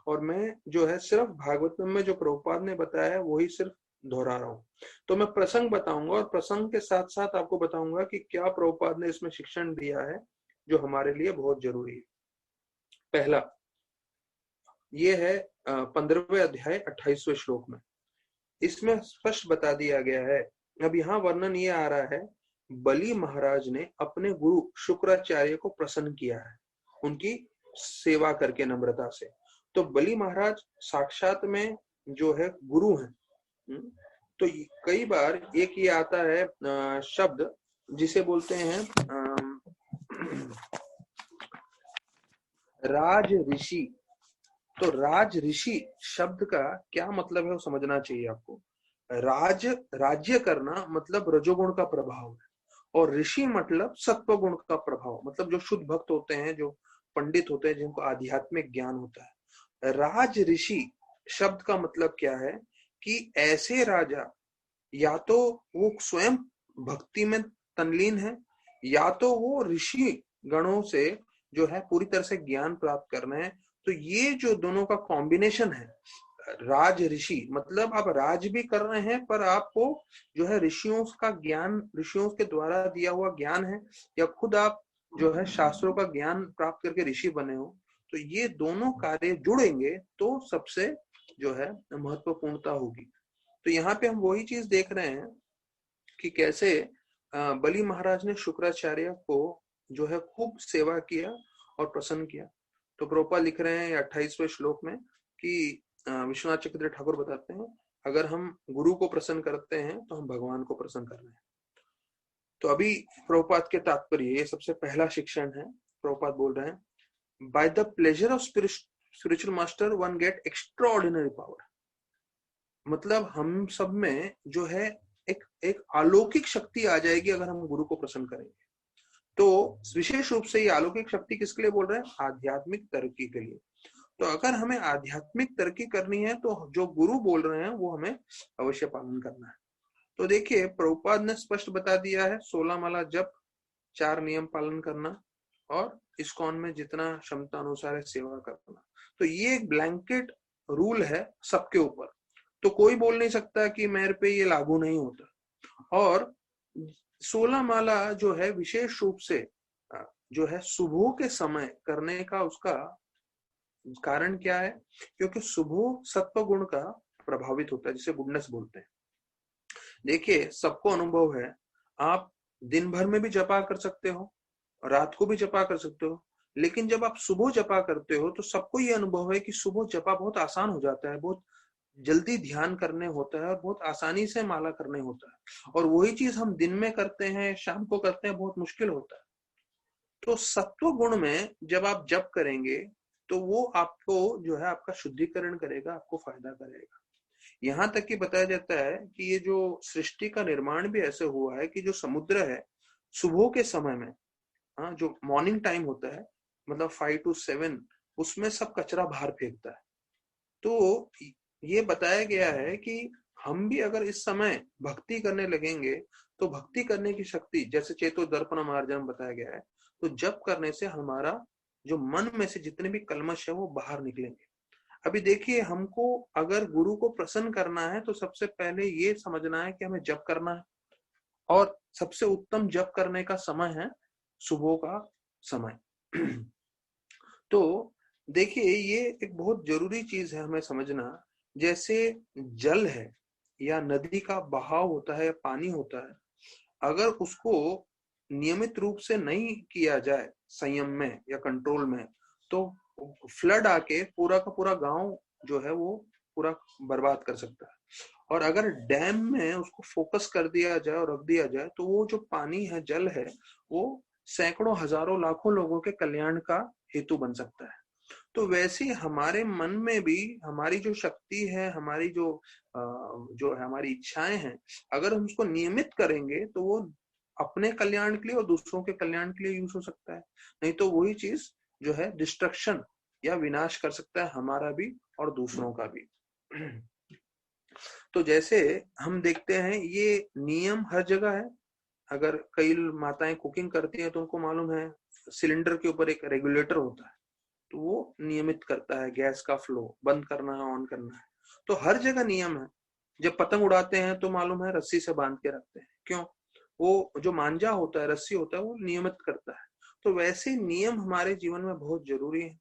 और मैं जो है सिर्फ भागवतम में जो प्रभुपाद ने बताया है वही सिर्फ दोहरा रहा हूँ। तो मैं प्रसंग बताऊंगा और प्रसंग के साथ साथ आपको बताऊंगा कि क्या प्रभुपाद ने इसमें शिक्षण दिया है जो हमारे लिए बहुत जरूरी है। पहला ये है 15वें अध्याय 28वें श्लोक में, इसमें स्पष्ट बता दिया गया है। अब यहाँ वर्णन ये आ रहा है, बलि महाराज ने अपने गुरु शुक्राचार्य को प्रसन्न किया है उनकी सेवा करके नम्रता से। तो बलि महाराज साक्षात में जो है गुरु हैं। तो कई बार एक ये आता है शब्द जिसे बोलते हैं राज ऋषि। तो राज ऋषि शब्द का क्या मतलब है वो समझना चाहिए आपको। राज्य करना मतलब रजोगुण का प्रभाव है और ऋषि मतलब सत्व गुण का प्रभाव, मतलब जो शुद्ध भक्त होते हैं, जो पंडित होते हैं, जिनको आध्यात्मिक ज्ञान होता है। राज ऋषि शब्द का मतलब क्या है कि ऐसे राजा या तो वो स्वयं भक्ति में तल्लीन है या तो वो ऋषि गणों से जो है पूरी तरह से ज्ञान प्राप्त करना है। तो ये जो दोनों का कॉम्बिनेशन है, राज ऋषि मतलब आप राज भी कर रहे हैं पर आपको जो है ऋषियों का ज्ञान, ऋषियों के द्वारा दिया हुआ ज्ञान है, या खुद आप जो है शास्त्रों का ज्ञान प्राप्त करके ऋषि बने हो। तो ये दोनों कार्य जुड़ेंगे तो सबसे जो है महत्वपूर्णता होगी। तो यहाँ पे हम वही चीज देख रहे हैं कि कैसे बलि महाराज ने शुक्राचार्य को जो है खूब सेवा किया और प्रसन्न किया। तो प्रभुपाद लिख रहे हैं 28वें श्लोक में कि विश्वनाथ चक्रवर्ती ठाकुर बताते हैं, अगर हम गुरु को प्रसन्न करते हैं तो हम भगवान को प्रसन्न कर रहे हैं। तो अभी प्रभुपाद के तात्पर्य, ये सबसे पहला शिक्षण है। प्रभुपाद बोल रहे हैं, by the pleasure of spiritual master one get extraordinary power. मतलब हम सब में जो है एक अलौकिक शक्ति आ जाएगी अगर हम गुरु को प्रसन्न करेंगे। तो विशेष रूप से ये अलौकिक शक्ति किसके लिए बोल रहे हैं? आध्यात्मिक तरक्की के लिए। तो अगर हमें आध्यात्मिक तरक्की करनी है तो जो गुरु बोल रहे हैं वो हमें अवश्य पालन करना है। तो देखिए प्रभुपाद ने स्पष्ट बता दिया है, 16 माला जप, 4 नियम पालन करना और इस्कॉन में जितना क्षमता अनुसार है सेवा करना। तो ये एक ब्लैंकेट रूल है सबके ऊपर। तो कोई बोल नहीं सकता कि मेरे पे ये लागू नहीं होता। और 16 माला जो है विशेष रूप से जो है सुबह के समय करने का उसका कारण क्या है? क्योंकि सुबह सत्व गुण का प्रभावित होता है, जिसे गुडनेस बोलते हैं। देखिए सबको अनुभव है, आप दिन भर में भी जपा कर सकते हो, रात को भी जपा कर सकते हो, लेकिन जब आप सुबह जपा करते हो तो सबको ये अनुभव है कि सुबह जपा बहुत आसान हो जाता है, बहुत जल्दी ध्यान करने होता है और बहुत आसानी से माला करने होता है, और वही चीज हम दिन में करते हैं, शाम को करते हैं, बहुत मुश्किल होता है। तो सत्व गुण में जब आप जप करेंगे तो वो आपको जो है आपका शुद्धिकरण करेगा, आपको फायदा करेगा। यहाँ तक कि बताया जाता है कि ये जो सृष्टि का निर्माण भी ऐसे हुआ है कि जो समुद्र है सुबह के समय में, हाँ, जो मॉर्निंग टाइम होता है, मतलब 5 to 7, उसमें सब कचरा बाहर फेंकता है। तो ये बताया गया है कि हम भी अगर इस समय भक्ति करने लगेंगे तो भक्ति करने की शक्ति, जैसे चेतो दर्पण मार्जन बताया गया है, तो जप करने से हमारा जो मन में से जितने भी कल्मश है वो बाहर निकलेंगे। अभी देखिए, हमको अगर गुरु को प्रसन्न करना है तो सबसे पहले ये समझना है कि हमें जप करना है, और सबसे उत्तम जप करने का समय है सुबह का समय। तो देखिए, ये एक बहुत जरूरी चीज है हमें समझना। जैसे जल है या नदी का बहाव होता है या पानी होता है, अगर उसको नियमित रूप से नहीं किया जाए संयम में या कंट्रोल में, तो फ्लड आके पूरा का पूरा गांव जो है वो पूरा बर्बाद कर सकता है। और अगर डैम में उसको फोकस कर दिया जाए और रख दिया जाए तो वो जो पानी है, जल है, वो सैकड़ों हजारों लाखों लोगों के कल्याण का हेतु बन सकता है। तो वैसे ही हमारे मन में भी हमारी जो शक्ति है, हमारी जो है हमारी इच्छाएं हैं, अगर हम उसको नियमित करेंगे तो वो अपने कल्याण के लिए और दूसरों के कल्याण के लिए यूज हो सकता है। नहीं तो वही चीज जो है डिस्ट्रक्शन या विनाश कर सकता है, हमारा भी और दूसरों का भी। तो जैसे हम देखते हैं ये नियम हर जगह है। अगर कई माताएं कुकिंग करती हैं तो उनको मालूम है सिलेंडर के ऊपर एक रेगुलेटर होता है, तो वो नियमित करता है गैस का फ्लो, बंद करना है, ऑन करना है। तो हर जगह नियम है। जब पतंग उड़ाते हैं तो मालूम है रस्सी से बांध के रखते हैं, क्यों? वो जो मांझा होता है, रस्सी होता है, वो नियमित करता है। तो वैसे नियम हमारे जीवन में बहुत जरूरी है।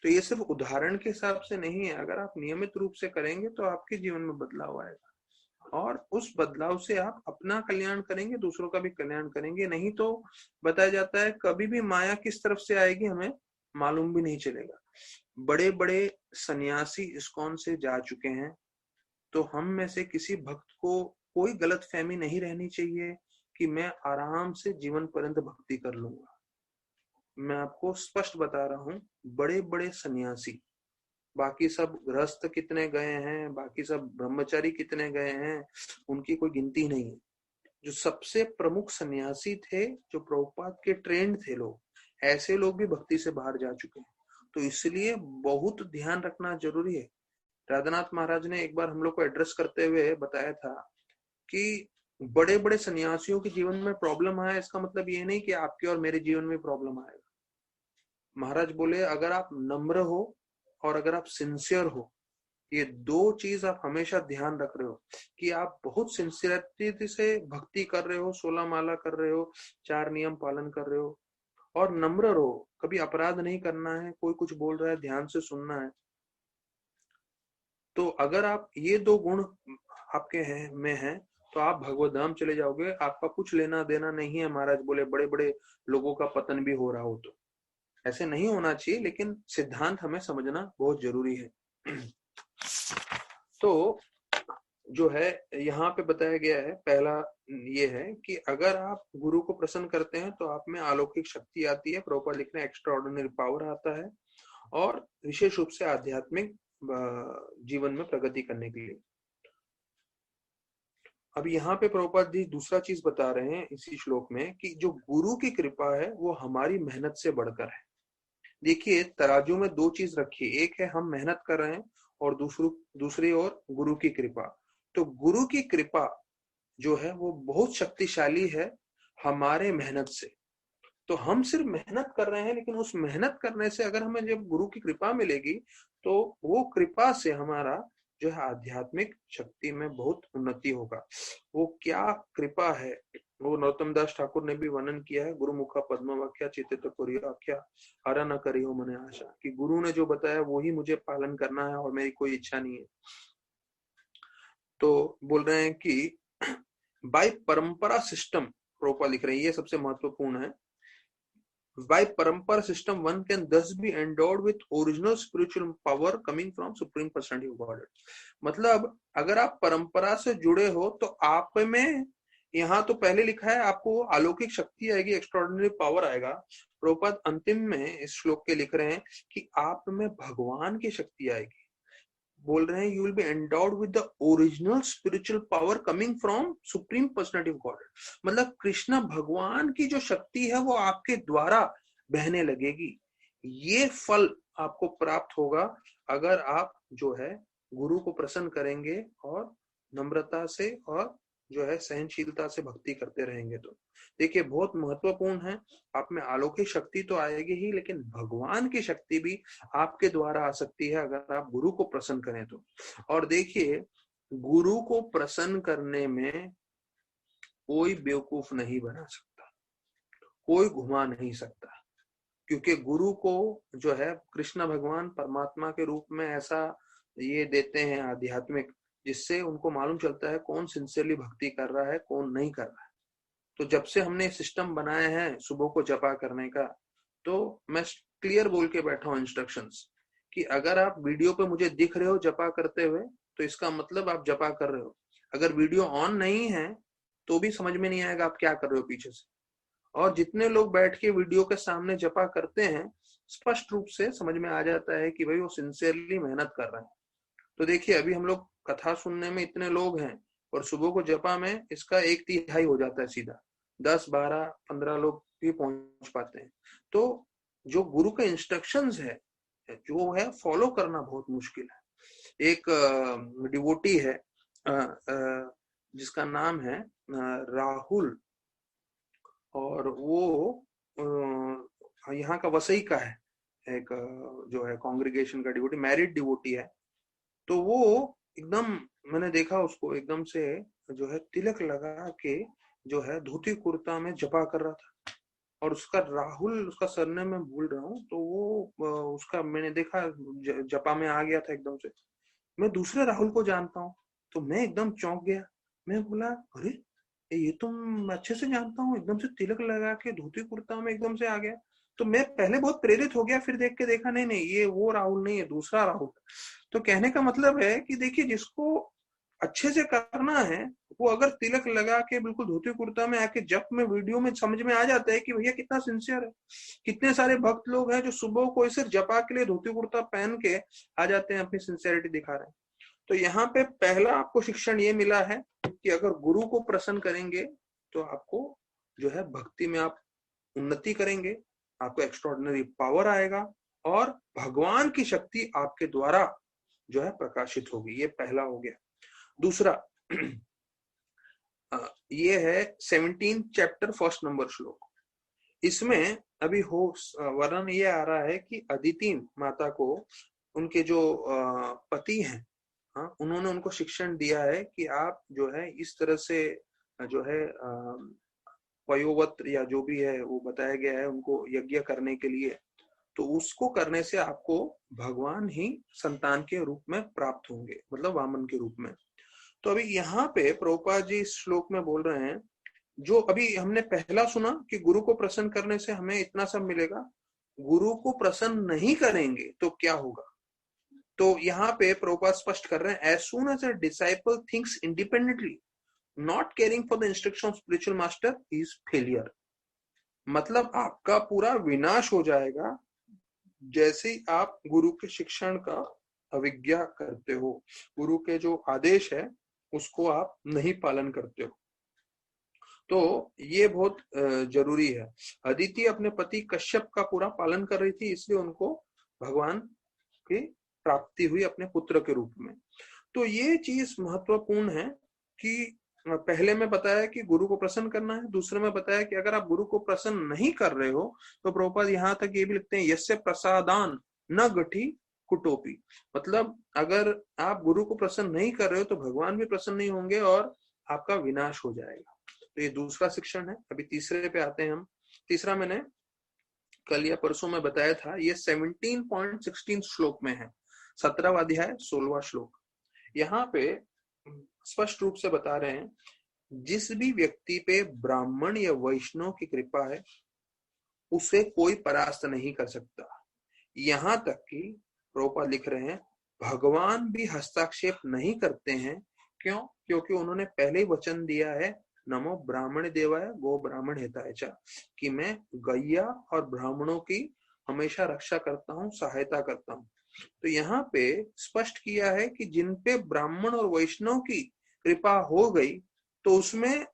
तो ये सिर्फ उदाहरण के हिसाब से नहीं है, अगर आप नियमित रूप से करेंगे तो आपके जीवन में बदलाव आएगा, और उस बदलाव से आप अपना कल्याण करेंगे, दूसरों का भी कल्याण करेंगे। नहीं तो बताया जाता है कभी भी माया किस तरफ से आएगी हमें मालूम भी नहीं चलेगा। बड़े बड़े सन्यासी इस्कॉन से जा चुके हैं, तो हम में से किसी भक्त को कोई गलत फहमी नहीं रहनी चाहिए कि मैं आराम से जीवन पर्यंत भक्ति कर लूंगा। मैं आपको स्पष्ट बता रहा हूँ, बड़े बड़े सन्यासी, बाकी सब गृहस्थ कितने गए हैं, बाकी सब ब्रह्मचारी कितने गए हैं, उनकी कोई गिनती नहीं है। जो सबसे प्रमुख सन्यासी थे, जो प्रभुपाद के ट्रेंड थे लोग, ऐसे लोग भी भक्ति से बाहर जा चुके हैं। तो इसलिए बहुत ध्यान रखना जरूरी है। राधानाथ महाराज ने एक बार हम लोग को एड्रेस करते हुए बताया था कि बड़े बड़े सन्यासियों के जीवन में प्रॉब्लम आया, इसका मतलब ये नहीं कि आपके और मेरे जीवन में प्रॉब्लम आएगा। महाराज बोले अगर आप नम्र हो और अगर आप सिंसियर हो, ये दो चीज आप हमेशा ध्यान रख रहे हो कि आप बहुत सिंसियरिटी से भक्ति कर रहे हो, 16 माला कर रहे हो, 4 नियम पालन कर रहे हो, और नम्र रहो, कभी अपराध नहीं करना है, कोई कुछ बोल रहा है ध्यान से सुनना है। तो अगर आप ये दो गुण आपके हैं में हैं तो आप भगवत धाम चले जाओगे, आपका कुछ लेना देना नहीं है। महाराज बोले बड़े बड़े लोगों का पतन भी हो रहा हो तो ऐसे नहीं होना चाहिए, लेकिन सिद्धांत हमें समझना बहुत जरूरी है। तो जो है यहाँ पे बताया गया है, पहला ये है कि अगर आप गुरु को प्रसन्न करते हैं तो आप में अलौकिक शक्ति आती है, प्रॉपर लिखना एक्स्ट्रा ऑर्डिनरी पावर आता है, और विशेष रूप से आध्यात्मिक जीवन में प्रगति करने के लिए। अब यहाँ पे प्रभुपाद जी दूसरा चीज बता रहे हैं इसी श्लोक में कि जो गुरु की कृपा है वो हमारी मेहनत से बढ़कर है। देखिए, तराजू में दो चीज रखी, एक है हम मेहनत कर रहे हैं और दूसरी ओर गुरु की कृपा। तो गुरु की कृपा जो है वो बहुत शक्तिशाली है हमारे मेहनत से। तो हम सिर्फ मेहनत कर रहे हैं, लेकिन उस मेहनत करने से अगर हमें जब गुरु की कृपा मिलेगी तो वो कृपा से हमारा जो है आध्यात्मिक शक्ति में बहुत उन्नति होगा। वो क्या कृपा है वो नरोत्तम दास ठाकुर ने भी वर्णन किया है, गुरुमुखा पद्म वाक्या चित्त करियो आख्या हरा न करियो मने आशा, कि गुरु ने जो बताया वो ही मुझे पालन करना है और मेरी कोई इच्छा नहीं है। तो बोल रहे हैं कि बाय परंपरा सिस्टम, प्रोपा लिख रहे हैं, ये सबसे महत्वपूर्ण है, By parampara system, one can thus be endowed with original spiritual power coming from supreme personality of Godhead. मतलब अगर आप परंपरा से जुड़े हो तो आप में, यहाँ तो पहले लिखा है आपको अलौकिक शक्ति आएगी, एक्स्ट्राऑर्डिनरी पावर आएगा। प्रभुपाद अंतिम में इस श्लोक के लिख रहे हैं कि आप में भगवान की शक्ति आएगी। बोल रहे हैं you will be endowed with the original spiritual power coming from supreme personality of God. मतलब कृष्ण भगवान की जो शक्ति है वो आपके द्वारा बहने लगेगी। ये फल आपको प्राप्त होगा अगर आप जो है गुरु को प्रसन्न करेंगे और नम्रता से और जो है सहनशीलता से भक्ति करते रहेंगे। तो देखिए बहुत महत्वपूर्ण है, आप में अलौकिक शक्ति तो आएगी ही, लेकिन भगवान की शक्ति भी आपके द्वारा आ सकती है अगर आप गुरु को प्रसन्न करें तो। और देखिए गुरु को प्रसन्न करने में कोई बेवकूफ नहीं बना सकता, कोई घुमा नहीं सकता, क्योंकि गुरु को जो है कृष्ण भगवान परमात्मा के रूप में ऐसा ये देते हैं आध्यात्मिक, जिससे उनको मालूम चलता है कौन सिंसियरली भक्ति कर रहा है कौन नहीं कर रहा है। तो जब से हमने सिस्टम बनाया है सुबह को जपा करने का, तो मैं क्लियर बोल के बैठा हूं इंस्ट्रक्शंस कि अगर आप वीडियो पे मुझे दिख रहे हो जपा करते हुए तो इसका मतलब आप जपा कर रहे हो। अगर वीडियो ऑन नहीं है तो भी समझ में नहीं आएगा आप क्या कर रहे हो पीछे से। और जितने लोग बैठ के वीडियो के सामने जपा करते हैं स्पष्ट रूप से समझ में आ जाता है कि भाई वो सिंसियरली मेहनत कर रहे हैं। तो देखिए अभी हम लोग कथा सुनने में इतने लोग हैं और सुबह को जपा में इसका 1/3 हो जाता है, सीधा 10, 12, 15 लोग भी पहुंच पाते हैं। तो जो गुरु के इंस्ट्रक्शंस है जो है फॉलो करना बहुत मुश्किल है। एक डिवोटी है जिसका नाम है राहुल, और वो यहाँ का वसई का है, एक जो है कांग्रेगेशन का डिवोटी, मैरिड डिवोटी है। तो वो एकदम, मैंने देखा उसको एकदम से जो है तिलक लगा के जो है धोती कुर्ता में जपा कर रहा था। और उसका राहुल, उसका सरनेम मैं भूल रहा हूँ, तो वो उसका मैंने देखा जपा में आ गया था एकदम से। मैं दूसरे राहुल को जानता हूँ तो मैं एकदम चौंक गया। मैं बोला अरे ये तो मैं अच्छे से जानता हूँ, एकदम से तिलक लगा के धोती कुर्ता में एकदम से आ गया। तो मैं पहले बहुत प्रेरित हो गया, फिर देख के देखा नहीं नहीं ये वो राहुल नहीं है, दूसरा राहुल। तो कहने का मतलब है कि देखिए जिसको अच्छे से करना है वो अगर तिलक लगा के बिल्कुल धोती कुर्ता में आके जप में वीडियो में समझ में आ जाता है कि भैया कितना सिंसियर है। कितने सारे भक्त लोग हैं जो सुबह को सिर्फ जपा के लिए धोती कुर्ता पहन के आ जाते हैं, अपनी सिंसियरिटी दिखा रहे हैं। तो यहाँ पे पहला आपको शिक्षण ये मिला है कि अगर गुरु को प्रसन्न करेंगे तो आपको जो है भक्ति में आप उन्नति करेंगे, आपको एक्स्ट्राऑर्डिनरी पावर आएगा और भगवान की शक्ति आपके द्वारा जो है प्रकाशित होगी। ये पहला हो गया। दूसरा ये है 17 चैप्टर 1 नंबर श्लोक। इसमें अभी हो वर्णन ये आ रहा है कि अदिति माता को उनके जो पति हैं, हाँ, उन्होंने उनको शिक्षण दिया है कि आप जो है इस तरह से जो है वयोवत या जो भी है वो बताया गया है उनको यज्ञ करने के लिए, तो उसको करने से आपको भगवान ही संतान के रूप में प्राप्त होंगे, मतलब वामन के रूप में। तो अभी यहाँ पे प्रभुपाद जी इस श्लोक में बोल रहे हैं, जो अभी हमने पहला सुना कि गुरु को प्रसन्न करने से हमें इतना सब मिलेगा, गुरु को प्रसन्न नहीं करेंगे तो क्या होगा। तो यहाँ पे प्रभुपाद स्पष्ट कर रहे हैं, as soon as a disciple thinks independently not caring for the instruction of spiritual master is failure. मतलब आपका पूरा विनाश हो जाएगा जैसे ही आप गुरु के शिक्षण का अवज्ञा करते हो, गुरु के जो आदेश है उसको आप नहीं पालन करते हो। तो ये बहुत जरूरी है। अदिति अपने पति कश्यप का पूरा पालन कर रही थी, इसलिए उनको भगवान की प्राप्ति हुई अपने पुत्र के रूप में। तो ये चीज महत्वपूर्ण है कि पहले में बताया कि गुरु को प्रसन्न करना है, दूसरे में बताया कि अगर आप गुरु को प्रसन्न नहीं कर रहे हो तो प्रभुपाद यहाँ तक ये भी लिखते हैं, यस्य प्रसादान न गठी कुटोपी। मतलब अगर आप गुरु को प्रसन्न नहीं कर रहे हो तो भगवान भी प्रसन्न नहीं होंगे और आपका विनाश हो जाएगा। तो ये दूसरा शिक्षण है। अभी तीसरे पे आते हैं हम। तीसरा मैंने कल या परसों में बताया था, ये 17.16 श्लोक में है, 17वां अध्याय 16वां श्लोक। यहाँ पे स्पष्ट रूप से बता रहे हैं, जिस भी व्यक्ति पे ब्राह्मण या वैष्णव की कृपा है उसे कोई परास्त नहीं कर सकता। यहाँ तक कि प्रभुपाद लिख रहे हैं भगवान भी हस्तक्षेप नहीं करते हैं। क्यों? क्योंकि उन्होंने पहले ही वचन दिया है, नमो ब्राह्मण देवाय गो ब्राह्मण हिताय च, कि मैं गैया और ब्राह्मणों की हमेशा रक्षा करता हूँ, सहायता करता हूँ। तो यहाँ पे स्पष्ट किया है कि जिन पे ब्राह्मण और वैष्णव की कृपा हो गई तो उसमें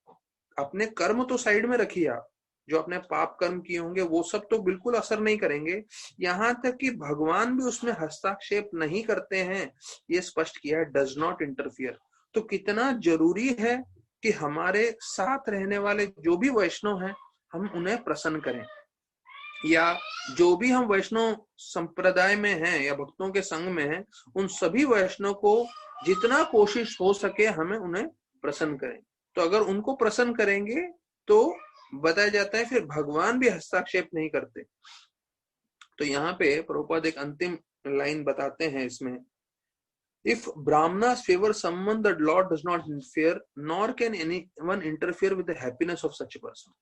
अपने कर्म तो साइड में रखिए, आप जो अपने पाप कर्म किए होंगे वो सब तो बिल्कुल असर नहीं करेंगे। यहाँ तक कि भगवान भी उसमें हस्तक्षेप नहीं करते हैं, ये स्पष्ट किया है, डज नॉट इंटरफियर। तो कितना जरूरी है कि हमारे साथ रहने वाले जो भी वैष्णव हैं हम उन्हें प्रसन्न करें, या जो भी हम वैष्णव संप्रदाय में हैं या भक्तों के संग में हैं, उन सभी वैष्णव को जितना कोशिश हो सके हमें उन्हें प्रसन्न करें। तो अगर उनको प्रसन्न करेंगे तो बताया जाता है फिर भगवान भी हस्तक्षेप नहीं करते। तो यहाँ पे प्रभुपाद एक अंतिम लाइन बताते हैं इसमें, If Brahmanas favor someone, the Lord does not interfere, nor can anyone interfere with the happiness of such a person.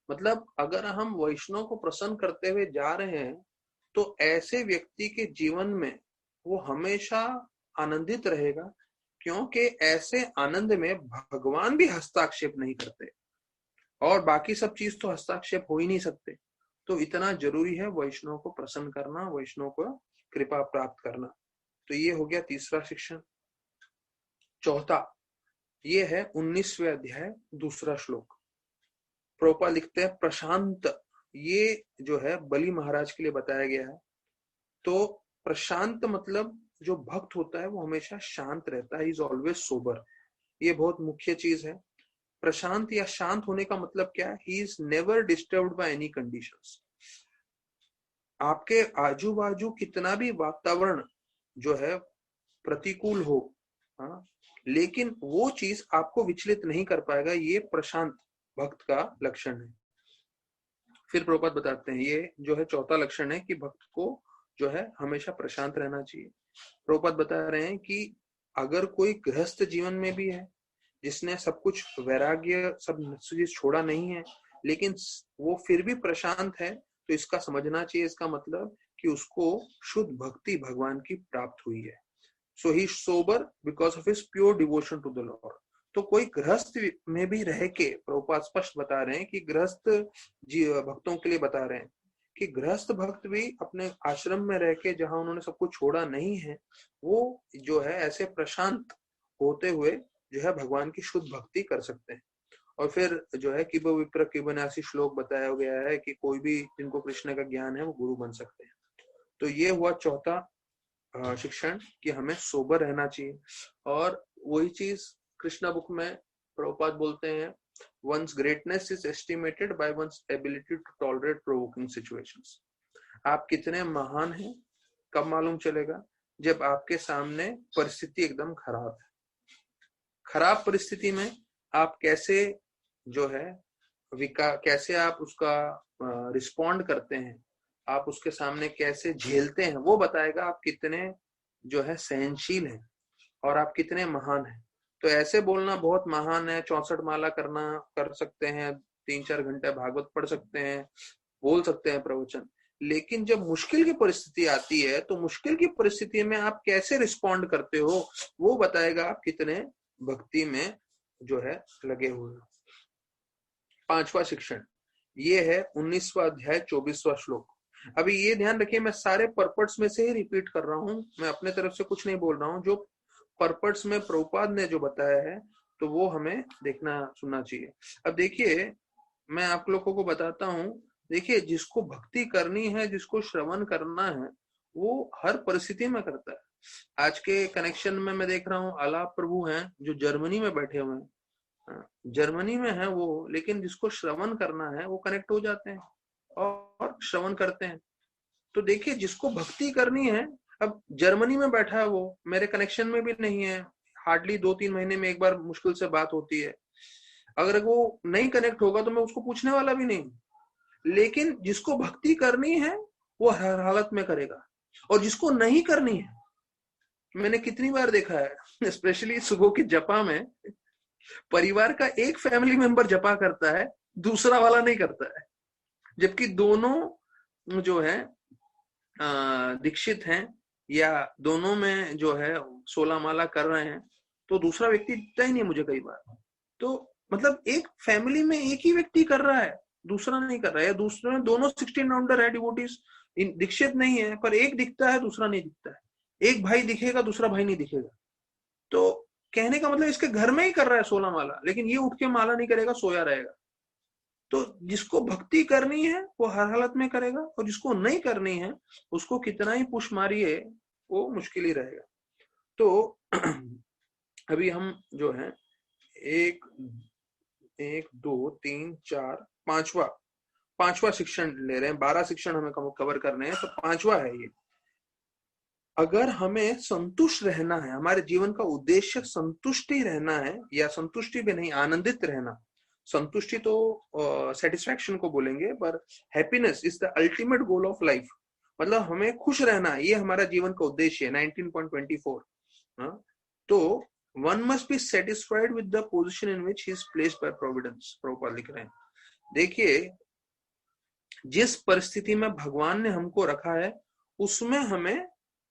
मतलब अगर हम वैष्णव को प्रसन्न करते हुए जा रहे हैं तो ऐसे व्यक्ति के जीवन में वो हमेशा आनंदित रहेगा, क्योंकि ऐसे आनंद में भगवान भी हस्तक्षेप नहीं करते और बाकी सब चीज तो हस्तक्षेप हो ही नहीं सकते। तो इतना जरूरी है वैष्णव को प्रसन्न करना, वैष्णव को कृपा प्राप्त करना। तो ये हो गया तीसरा शिक्षण। चौथा ये है 19वें अध्याय दूसरा श्लोक। प्रभुपाद लिखते हैं प्रशांत, ये जो है बलि महाराज के लिए बताया गया है। तो प्रशांत मतलब जो भक्त होता है वो हमेशा शांत रहता है, इज ऑलवेज सोबर। ये बहुत मुख्य चीज है। प्रशांत या शांत होने का मतलब क्या है? He is never disturbed by any conditions. आपके आजू बाजू कितना भी वातावरण जो है प्रतिकूल हो, हाँ, लेकिन वो चीज आपको विचलित नहीं कर पाएगा। ये प्रशांत भक्त का लक्षण है। फिर प्रभुपाद बताते हैं ये जो है चौथा लक्षण है कि भक्त को जो है हमेशा प्रशांत रहना चाहिए। प्रभुपाद बता रहे हैं कि अगर कोई गृहस्थ जीवन में भी है जिसने सब कुछ वैराग्य सब चीज छोड़ा नहीं है, लेकिन वो फिर भी प्रशांत है, तो इसका समझना चाहिए, इसका मतलब कि उसको शुद्ध भक्ति भगवान की प्राप्त हुई है। So he sober because of his pure devotion to the lord. तो कोई गृहस्थ में भी रह के प्रभुपाद स्पष्ट बता रहे हैं कि गृहस्थ भक्तों के लिए बता रहे हैं कि गृहस्थ भक्त भी अपने आश्रम में रह के जहां उन्होंने सब कुछ छोड़ा नहीं है, वो जो है ऐसे प्रशांत होते हुए जो है भगवान की शुद्ध भक्ति कर सकते हैं। और फिर जो है किब विप्र किबनासी श्लोक बताया गया है कि कोई भी जिनको कृष्ण का ज्ञान है वो गुरु बन सकते हैं। तो ये हुआ चौथा शिक्षण कि हमें सोबर रहना चाहिए। और वही चीज कृष्णा बुक में प्रभुपाद बोलते हैं, one's greatness is estimated by one's ability to tolerate provoking situations। आप कितने महान हैं कब मालूम चलेगा? जब आपके सामने परिस्थिति एकदम खराब है। खराब परिस्थिति में आप कैसे जो है कैसे आप उसका रिस्पॉन्ड करते हैं, आप उसके सामने कैसे झेलते हैं, वो बताएगा आप कितने जो है सहनशील हैं और आप कितने महान हैं। तो ऐसे बोलना बहुत महान है, 64 माला कर सकते हैं, 3-4 घंटे भागवत पढ़ सकते हैं, बोल सकते हैं प्रवचन, लेकिन जब मुश्किल की परिस्थिति आती है तो मुश्किल की परिस्थिति में आप कैसे रिस्पॉन्ड करते हो वो बताएगा आप कितने भक्ति में जो है लगे हुए हो। पांचवा शिक्षण ये है 19वां अध्याय 24वां श्लोक। अभी ये ध्यान रखिए, मैं सारे पर्पट्स में से ही रिपीट कर रहा हूं, मैं अपने तरफ से कुछ नहीं बोल रहा हूं। जो पर्पट्स में प्रभुपाद ने जो बताया है तो वो हमें देखना सुनना चाहिए। अब देखिए मैं आप लोगों को बताता हूं, देखिए जिसको भक्ति करनी है, जिसको श्रवण करना है, वो हर परिस्थिति में करता है। आज के कनेक्शन में मैं देख रहा हूँ आलाप प्रभु हैं जो जर्मनी में बैठे हुए हैं, जर्मनी में है वो, लेकिन जिसको श्रवण करना है वो कनेक्ट हो जाते हैं और श्रवण करते हैं। तो देखिए जिसको भक्ति करनी है, अब जर्मनी में बैठा है वो, मेरे कनेक्शन में भी नहीं है, हार्डली 2-3 महीने में एक बार मुश्किल से बात होती है, अगर वो नहीं कनेक्ट होगा तो मैं उसको पूछने वाला भी नहीं। लेकिन जिसको भक्ति करनी है वो हर हालत में करेगा, और जिसको नहीं करनी है, मैंने कितनी बार देखा है स्पेशली सुबह की जपा में, परिवार का एक फैमिली मेंबर जपा करता है, दूसरा वाला नहीं करता है। जबकि दोनों जो है दीक्षित हैं या दोनों में जो है 16 माला कर रहे हैं, तो दूसरा व्यक्ति दिखता ही नहीं मुझे कई बार। तो मतलब एक फैमिली में एक ही व्यक्ति कर रहा है, दूसरा नहीं कर रहा है, दूसरा दोनों 16 राउंडर है डिवोटीज, दीक्षित नहीं है, पर एक दिखता है दूसरा नहीं दिखता है। एक भाई दिखेगा दूसरा भाई नहीं दिखेगा। तो कहने का मतलब इसके घर में ही कर रहा है 16 माला, लेकिन ये उठ के माला नहीं करेगा, सोया रहेगा। तो जिसको भक्ति करनी है वो हर हालत में करेगा, और जिसको नहीं करनी है उसको कितना ही पुश मारिए वो मुश्किल ही रहेगा। तो अभी हम जो है एक एक दो तीन चार पांचवा शिक्षण ले रहे हैं। 12 शिक्षण हमें कवर करने हैं, तो पांचवा है ये। अगर हमें संतुष्ट रहना है, हमारे जीवन का उद्देश्य संतुष्टि रहना है, या संतुष्टि भी नहीं, आनंदित रहना। संतुष्टि तो सेटिस्फैक्शन को बोलेंगे, पर happiness is the ultimate goal of life. मतलब हमें खुश रहना है, ये हमारा जीवन का उद्देश्य है। 19.24 तो one must be satisfied with the position in which he is placed bye Providence. Prabhupada लिख रहे हैं, देखिए जिस परिस्थिति में भगवान ने हमको रखा है उसमें हमें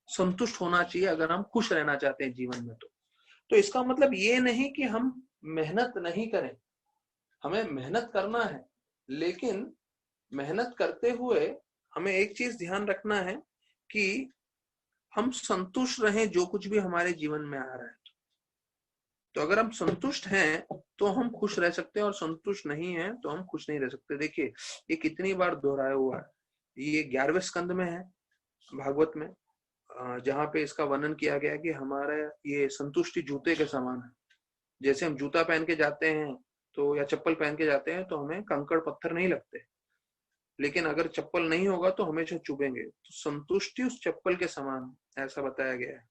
संतुष्ट होना चाहिए, अगर हम खुश रहना चाहते हैं जीवन में। तो इसका मतलब ये नहीं कि हम मेहनत नहीं करें, हमें मेहनत करना है, लेकिन मेहनत करते हुए हमें एक चीज ध्यान रखना है कि हम संतुष्ट रहें जो कुछ भी हमारे जीवन में आ रहा है। तो अगर हम संतुष्ट हैं तो हम खुश रह सकते हैं, और संतुष्ट नहीं है तो हम खुश नहीं रह सकते। देखिए ये कितनी बार दोहराया हुआ है, ये 11वें स्कंद में है भागवत में, जहां पे इसका वर्णन किया गया है कि हमारा ये संतुष्टि जूते के समान है। जैसे हम जूता पहन के जाते हैं तो, या चप्पल पहन के जाते हैं तो हमें कंकड़ पत्थर नहीं लगते, लेकिन अगर चप्पल नहीं होगा तो हमेशा चुभेंगे। तो संतुष्टि उस चप्पल के समान, ऐसा बताया गया है।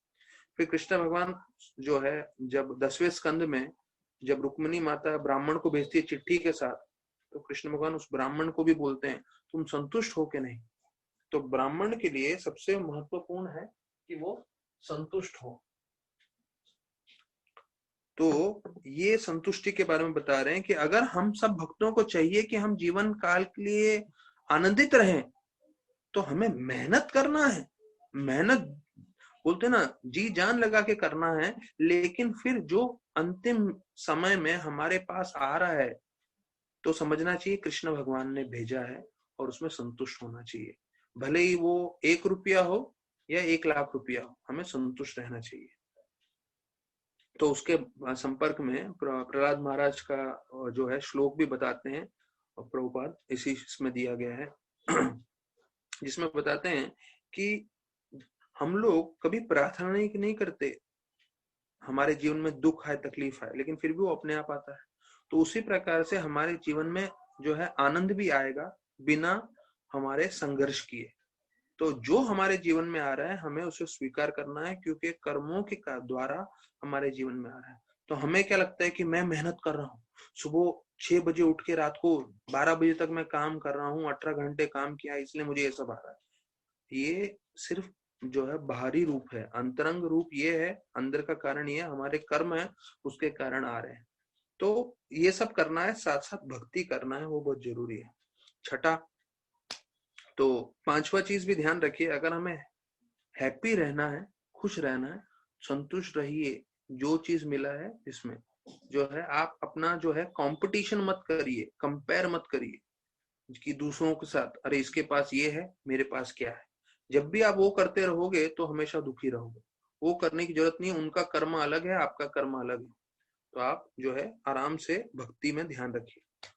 फिर कृष्ण भगवान जो है जब 10वें स्कंद में जब रुक्मिणी माता ब्राह्मण को भेजती है चिट्ठी के साथ, तो कृष्ण भगवान उस ब्राह्मण को भी बोलते हैं तुम संतुष्ट हो के नहीं। तो ब्राह्मण के लिए सबसे महत्वपूर्ण है कि वो संतुष्ट हो। तो ये संतुष्टि के बारे में बता रहे हैं कि अगर हम सब भक्तों को चाहिए कि हम जीवन काल के लिए आनंदित रहें, तो हमें मेहनत करना है। मेहनत बोलते ना, जी जान लगा के करना है, लेकिन फिर जो अंतिम समय में हमारे पास आ रहा है तो समझना चाहिए कृष्ण भगवान ने भेजा है, और उसमें संतुष्ट होना चाहिए। भले ही वो 1 रुपया हो या 1 लाख रुपया हो, हमें संतुष्ट रहना चाहिए। तो उसके संपर्क में प्रहलाद महाराज का जो है श्लोक भी बताते हैं, और प्रभुपाद इसी इसमें दिया गया है, जिसमें बताते हैं कि हम लोग कभी प्रार्थना नहीं करते हमारे जीवन में दुख है, तकलीफ है, लेकिन फिर भी वो अपने आप आता है। तो उसी प्रकार से हमारे जीवन में जो है आनंद भी आएगा बिना हमारे संघर्ष किए। तो जो हमारे जीवन में आ रहा है हमें उसे स्वीकार करना है, क्योंकि कर्मों के द्वारा हमारे जीवन में आ रहा है। तो हमें क्या लगता है कि मैं मेहनत कर रहा हूँ, सुबह 6 बजे उठ के रात को 12 बजे तक मैं काम कर रहा हूँ, 18 घंटे काम किया, इसलिए मुझे ये सब आ रहा है। ये सिर्फ जो है बाहरी रूप है, अंतरंग रूप ये है, अंदर का कारण ये हमारे कर्म है, उसके कारण आ रहे हैं। तो ये सब करना है, साथ साथ भक्ति करना है, वो बहुत जरूरी है। छठा, तो 5वां चीज भी ध्यान रखिए, अगर हमें हैप्पी रहना है, खुश रहना है, संतुष्ट रहिए जो चीज मिला है इसमें। जो है आप अपना जो है कंपटीशन मत करिए, कंपेयर मत करिए कि दूसरों के साथ, अरे इसके पास ये है मेरे पास क्या है। जब भी आप वो करते रहोगे तो हमेशा दुखी रहोगे। वो करने की जरूरत नहीं है, उनका कर्म अलग है, आपका कर्म अलग है। तो आप जो है आराम से भक्ति में ध्यान रखिए।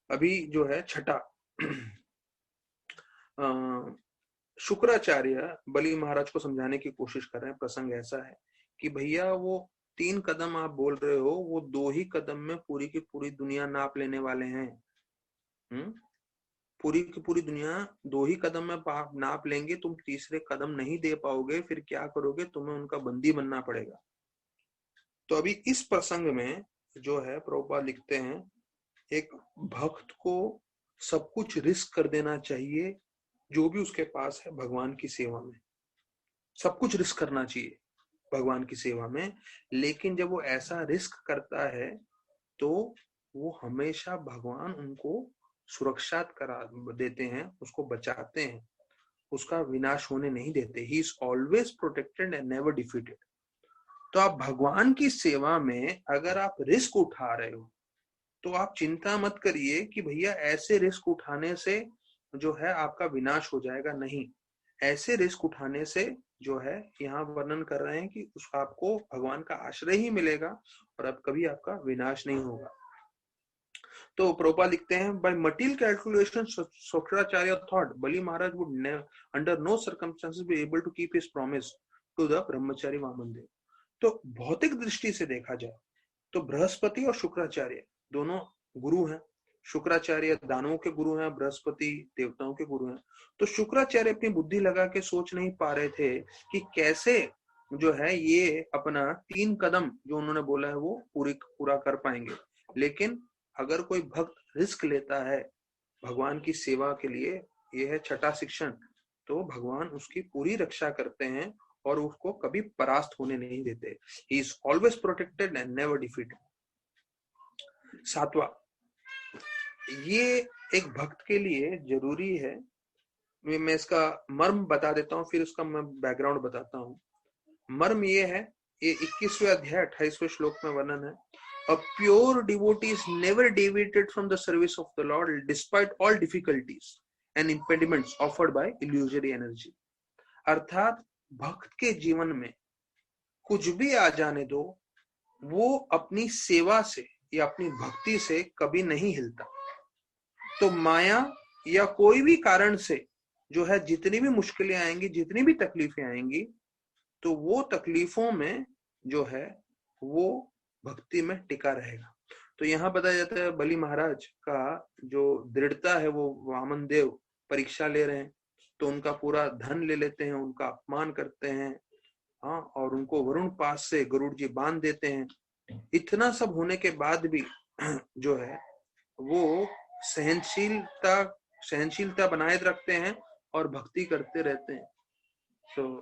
अभी जो है छठा, शुक्राचार्य बलि महाराज को समझाने की कोशिश कर रहे हैं। प्रसंग ऐसा है कि भैया वो 3 कदम आप बोल रहे हो, वो 2 ही कदम में पूरी की पूरी दुनिया नाप लेने वाले हैं। पूरी की पूरी दुनिया 2 ही कदम में नाप लेंगे, तुम तीसरे कदम नहीं दे पाओगे, फिर क्या करोगे, तुम्हें उनका बंदी बनना पड़ेगा। तो अभी इस प्रसंग में जो है प्रभुपाद लिखते हैं, एक भक्त को सब कुछ रिस्क कर देना चाहिए जो भी उसके पास है भगवान की सेवा में। सब कुछ रिस्क करना चाहिए भगवान की सेवा में, लेकिन जब वो ऐसा रिस्क करता है तो वो हमेशा भगवान उनको सुरक्षा करा देते हैं, उसको बचाते हैं, उसका विनाश होने नहीं देते। He is always protected and never defeated. तो आप भगवान की सेवा में अगर आप रिस्क उठा रहे हो तो आप चिंता मत करिए कि भैया ऐसे रिस्क उठाने से जो है आपका विनाश हो जाएगा। नहीं, ऐसे रिस्क उठाने से जो है यहाँ वर्णन कर रहे हैं कि उस आपको भगवान का आश्रय ही मिलेगा और अब कभी आपका विनाश नहीं होगा। तो प्रभुपाद लिखते हैं, by material calculation Shukracharya thought Bali Maharaj would under no circumstances be able to keep his promise to the brahmachari Vamanadev. तो भौतिक दृष्टि से देखा जाए तो बृहस्पति और शुक्राचार्य दोनों गुरु हैं। शुक्राचार्य दानवों के गुरु हैं, बृहस्पति देवताओं के गुरु हैं। तो शुक्राचार्य अपनी बुद्धि लगा के सोच नहीं पा रहे थे कि कैसे जो है ये अपना 3 कदम जो उन्होंने बोला है वो पूरा कर पाएंगे। लेकिन अगर कोई भक्त रिस्क लेता है भगवान की सेवा के लिए, ये है छठा शिक्षण, तो भगवान उसकी पूरी रक्षा करते हैं और उसको कभी परास्त होने नहीं देते। He is always protected and never defeated. 7वां, ये एक भक्त के लिए जरूरी है। मैं इसका मर्म बता देता हूँ, फिर उसका मैं बैकग्राउंड बताता हूँ। मर्म ये है, ये 21वें अध्याय 28वें श्लोक में वर्णन है, A pure devotee is never deviated from the service of the Lord despite all difficulties and impediments offered by illusory energy। अर्थात भक्त के जीवन में कुछ भी आ जाने दो, वो अपनी सेवा से या अपनी भक्ति से कभी नहीं हिलता। तो माया या कोई भी कारण से जो है जितनी भी मुश्किलें आएंगी, जितनी भी तकलीफें आएंगी, तो वो तकलीफों में जो है वो भक्ति में टिका रहेगा। तो यहाँ बताया जाता है बलि महाराज का जो दृढ़ता है वो वामन देव परीक्षा ले रहे हैं, तो उनका पूरा धन ले लेते हैं, उनका अपमान करते हैं, हाँ, और उनको वरुण पास से गरुड़ जी बांध देते हैं। इतना सब होने के बाद भी जो है वो सहनशीलता बनाए रखते हैं और भक्ति करते रहते हैं।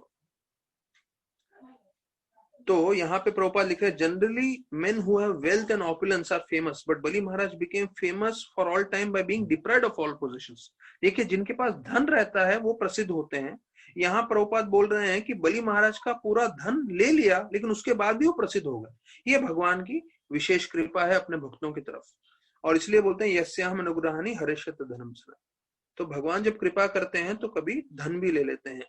तो यहाँ पे प्रभुपाद लिख रहे हैं, generally men who have wealth and opulence are famous, but Bali Maharaj became famous for all time by being deprived of all positions. देखिए, जिनके पास धन रहता है वो प्रसिद्ध होते हैं। यहाँ प्रभुपाद बोल रहे हैं कि बलि महाराज का पूरा धन ले लिया लेकिन उसके बाद भी वो प्रसिद्ध हो गए। ये भगवान की विशेष कृपा है अपने भक्तों की तरफ, और इसलिए बोलते हैं यस्याहम अनुग्रहानि हरेष्यत धनम सदा। तो भगवान जब कृपा करते हैं तो कभी धन भी ले लेते हैं।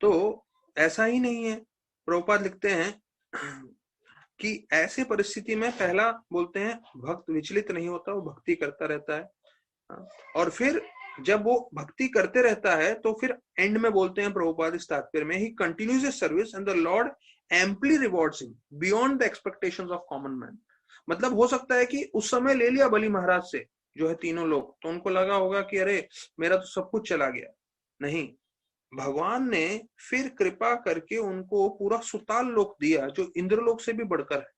तो ऐसा ही नहीं है, प्रभुपाद लिखते हैं कि ऐसे परिस्थिति में पहला बोलते हैं भक्त विचलित नहीं होता, वो भक्ति करता रहता है। और फिर जब वो भक्ति करते रहता है तो फिर एंड में बोलते हैं प्रभुपाद इस तात्पर्य में, ही continues his service and the Lord amply rewards him beyond the expectations of common man. मतलब हो सकता है कि उस समय ले लिया बलि महाराज से जो है तीनों लोग, तो उनको लगा होगा कि अरे मेरा तो सब कुछ चला गया। नहीं, भगवान ने फिर कृपा करके उनको पूरा सुताल लोक दिया जो इंद्रलोक से भी बढ़कर है,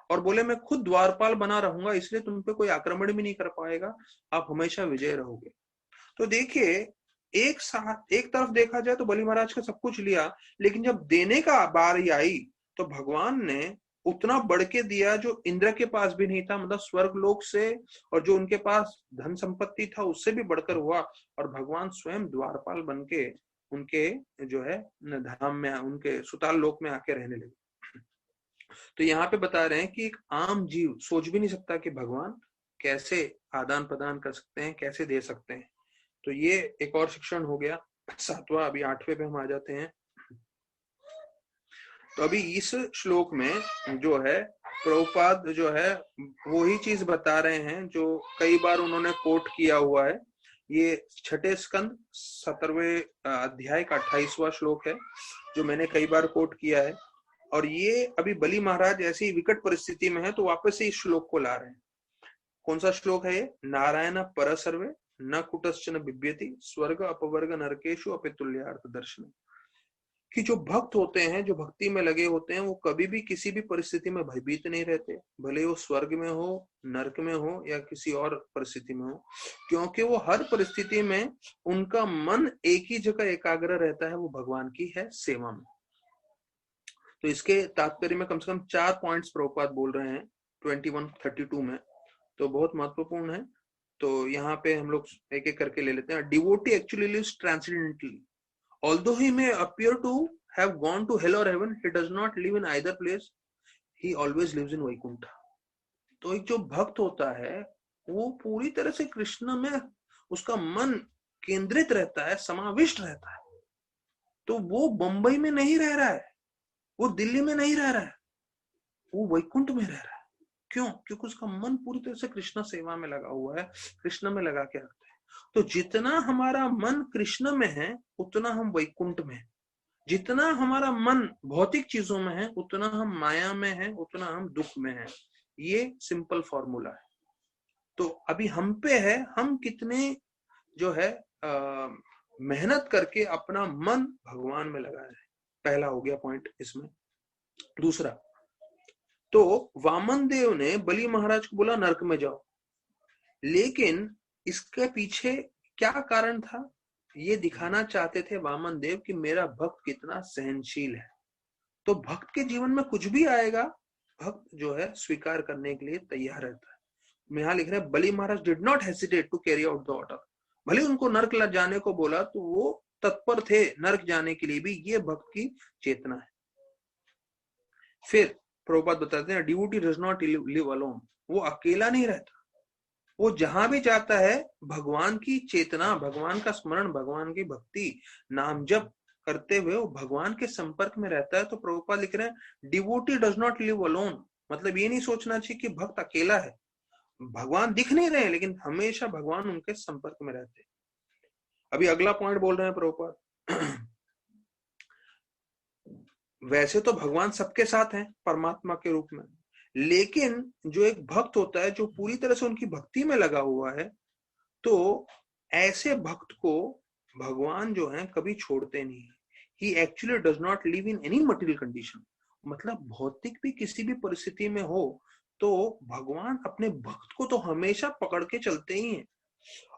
और बोले मैं खुद द्वारपाल बना रहूंगा, इसलिए तुम पे कोई आक्रमण भी नहीं कर पाएगा, आप हमेशा विजय रहोगे। तो देखिए, एक तरफ देखा जाए तो बलि महाराज का सब कुछ लिया, लेकिन जब देने का बारी आई तो भगवान ने उतना बढ़ के दिया जो इंद्र के पास भी नहीं था, मतलब स्वर्ग लोक से, और जो उनके पास धन संपत्ति था उससे भी बढ़कर हुआ, और भगवान स्वयं द्वारपाल बन के उनके जो है धाम में, उनके सुताल लोक में आके रहने लगे। तो यहाँ पे बता रहे हैं कि एक आम जीव सोच भी नहीं सकता कि भगवान कैसे आदान प्रदान कर सकते हैं, कैसे दे सकते हैं। तो ये एक और शिक्षण हो गया 7वां। अभी 8वें पे हम आ जाते हैं। तो अभी इस श्लोक में जो है प्रभुपाद जो है वो ही चीज बता रहे हैं जो कई बार उन्होंने कोट किया हुआ है। ये छठे स्कंद 17वें अध्याय का 28वां श्लोक है जो मैंने कई बार कोट किया है, और ये अभी बलि महाराज ऐसी विकट परिस्थिति में है तो वापस से इस श्लोक को ला रहे हैं। कौन सा श्लोक है ये? नारायण पर सर्वे न कुटश्चन बिभ्यति स्वर्ग अपवर्ग नरकेशु अपितुल्यार्थ दर्शन। कि जो भक्त होते हैं, जो भक्ति में लगे होते हैं, वो कभी भी किसी भी परिस्थिति में भयभीत नहीं रहते, भले वो स्वर्ग में हो, नरक में हो या किसी और परिस्थिति में हो, क्योंकि वो हर परिस्थिति में उनका मन एक ही जगह एकाग्र रहता है, वो भगवान की है सेवा में। तो इसके तात्पर्य में कम से कम 4 पॉइंट्स प्रभुपाद बोल रहे हैं 21-32 में, तो बहुत महत्वपूर्ण है। तो यहाँ पे हम लोग एक एक करके ले लेते हैं. Devotee actually lives transcendentally. Although he may appear to have gone to hell or heaven, he does not live in either place. He always lives in Vaikuntha. तो एक जो भक्त होता है वो पूरी तरह से कृष्ण में उसका मन केंद्रित रहता है, समाविष्ट रहता है. तो वो बंबई में नहीं रह रहा है, वो दिल्ली में नहीं रह रहा है, वो वैकुंठ में रह रहा है. क्यों? क्योंकि उसका मन पूरी तरह से कृष्ण सेवा में लगा हुआ है, कृष्ण में लगा के रखता है. तो जितना हमारा मन कृष्ण में है उतना हम वैकुंठ में है. जितना हमारा मन भौतिक चीजों में है उतना हम माया में है, उतना हम दुख में है. ये सिंपल फॉर्मूला है. तो अभी हम पे है, हम कितने जो है मेहनत करके अपना मन भगवान में लगा है. पहला हो गया पॉइंट इसमें. दूसरा, तो वामन देव ने बलि महाराज को बोला नरक में जाओ, लेकिन इसके पीछे क्या कारण था? ये दिखाना चाहते थे वामन देव कि मेरा भक्त कितना सहनशील है. तो भक्त के जीवन में कुछ भी आएगा, भक्त जो है स्वीकार करने के लिए तैयार रहता है. यहां लिख रहे हैं Bali Maharaj did not hesitate to carry out the order. भले उनको नरक जाने को बोला तो वो तत्पर थे नरक जाने के लिए भी. ये भक्त की चेतना है. फिर प्रभुपाद बताते हैं devotee does not live alone. वो अकेला नहीं रहता, वो जहां भी जाता है भगवान की चेतना, भगवान का स्मरण, भगवान की भक्ति, नाम जप करते हुए वो भगवान के संपर्क में रहता है. तो प्रभुपाद लिख रहे हैं devotee does not live alone. मतलब ये नहीं सोचना चाहिए कि भक्त अकेला है, भगवान दिख नहीं रहे लेकिन हमेशा भगवान उनके संपर्क में रहते हैं. अभी अगला पॉइंट बोल रहे हैं प्रभुपाद वैसे तो भगवान सबके साथ हैं परमात्मा के रूप में, लेकिन जो एक भक्त होता है जो पूरी तरह से उनकी भक्ति में लगा हुआ है, तो ऐसे भक्त को भगवान जो है कभी छोड़ते नहीं. He actually does not live in any material condition. मतलब भौतिक भी किसी भी परिस्थिति में हो तो भगवान अपने भक्त को तो हमेशा पकड़ के चलते ही हैं.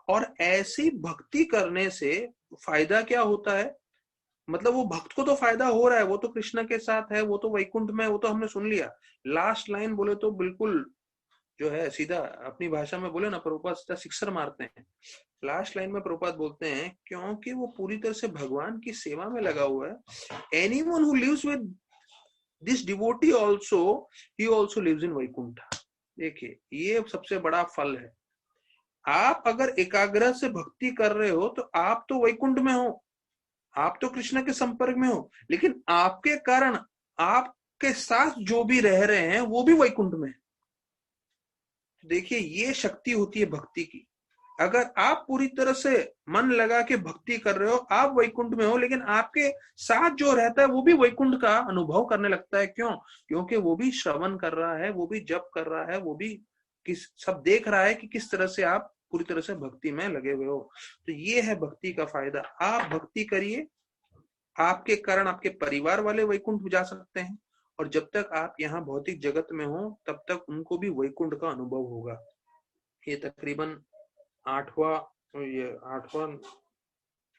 और ऐसी भक्ति करने से फायदा क्या होता है? मतलब वो भक्त को तो फायदा हो रहा है, वो तो कृष्ण के साथ है, वो तो वैकुंठ में, वो तो हमने सुन लिया. लास्ट लाइन बोले तो बिल्कुल जो है सीधा अपनी भाषा में बोले ना, प्रभुपाद सीधा सिक्सर मारते हैं. लास्ट लाइन में प्रभुपाद बोलते हैं क्योंकि वो पूरी तरह से भगवान की सेवा में लगा हुआ है. Anyone who lives with this devotee also, he also lives in Vaikuntha. देखिए ये सबसे बड़ा फल है. आप अगर एकाग्रह से भक्ति कर रहे हो तो आप तो वैकुंठ में हो, आप तो कृष्ण के संपर्क में हो, लेकिन आपके कारण आपके साथ जो भी रह रहे हैं वो भी वैकुंठ में. देखिए ये शक्ति होती है भक्ति की. अगर आप पूरी तरह से मन लगा के भक्ति कर रहे हो, आप वैकुंठ में हो, लेकिन आपके साथ जो रहता है वो भी वैकुंठ का अनुभव करने लगता है. क्यों? क्योंकि वो भी श्रवण कर रहा है, वो भी जप कर रहा है, वो भी सब देख रहा है कि किस तरह से आप पूरी तरह से भक्ति में लगे हुए हो. तो ये है भक्ति का फायदा. आप भक्ति करिए, आपके कारण आपके परिवार वाले वैकुंठ जा सकते हैं, और जब तक आप यहाँ भौतिक जगत में हो तब तक उनको भी वैकुंठ का अनुभव होगा. ये तकरीबन 8वां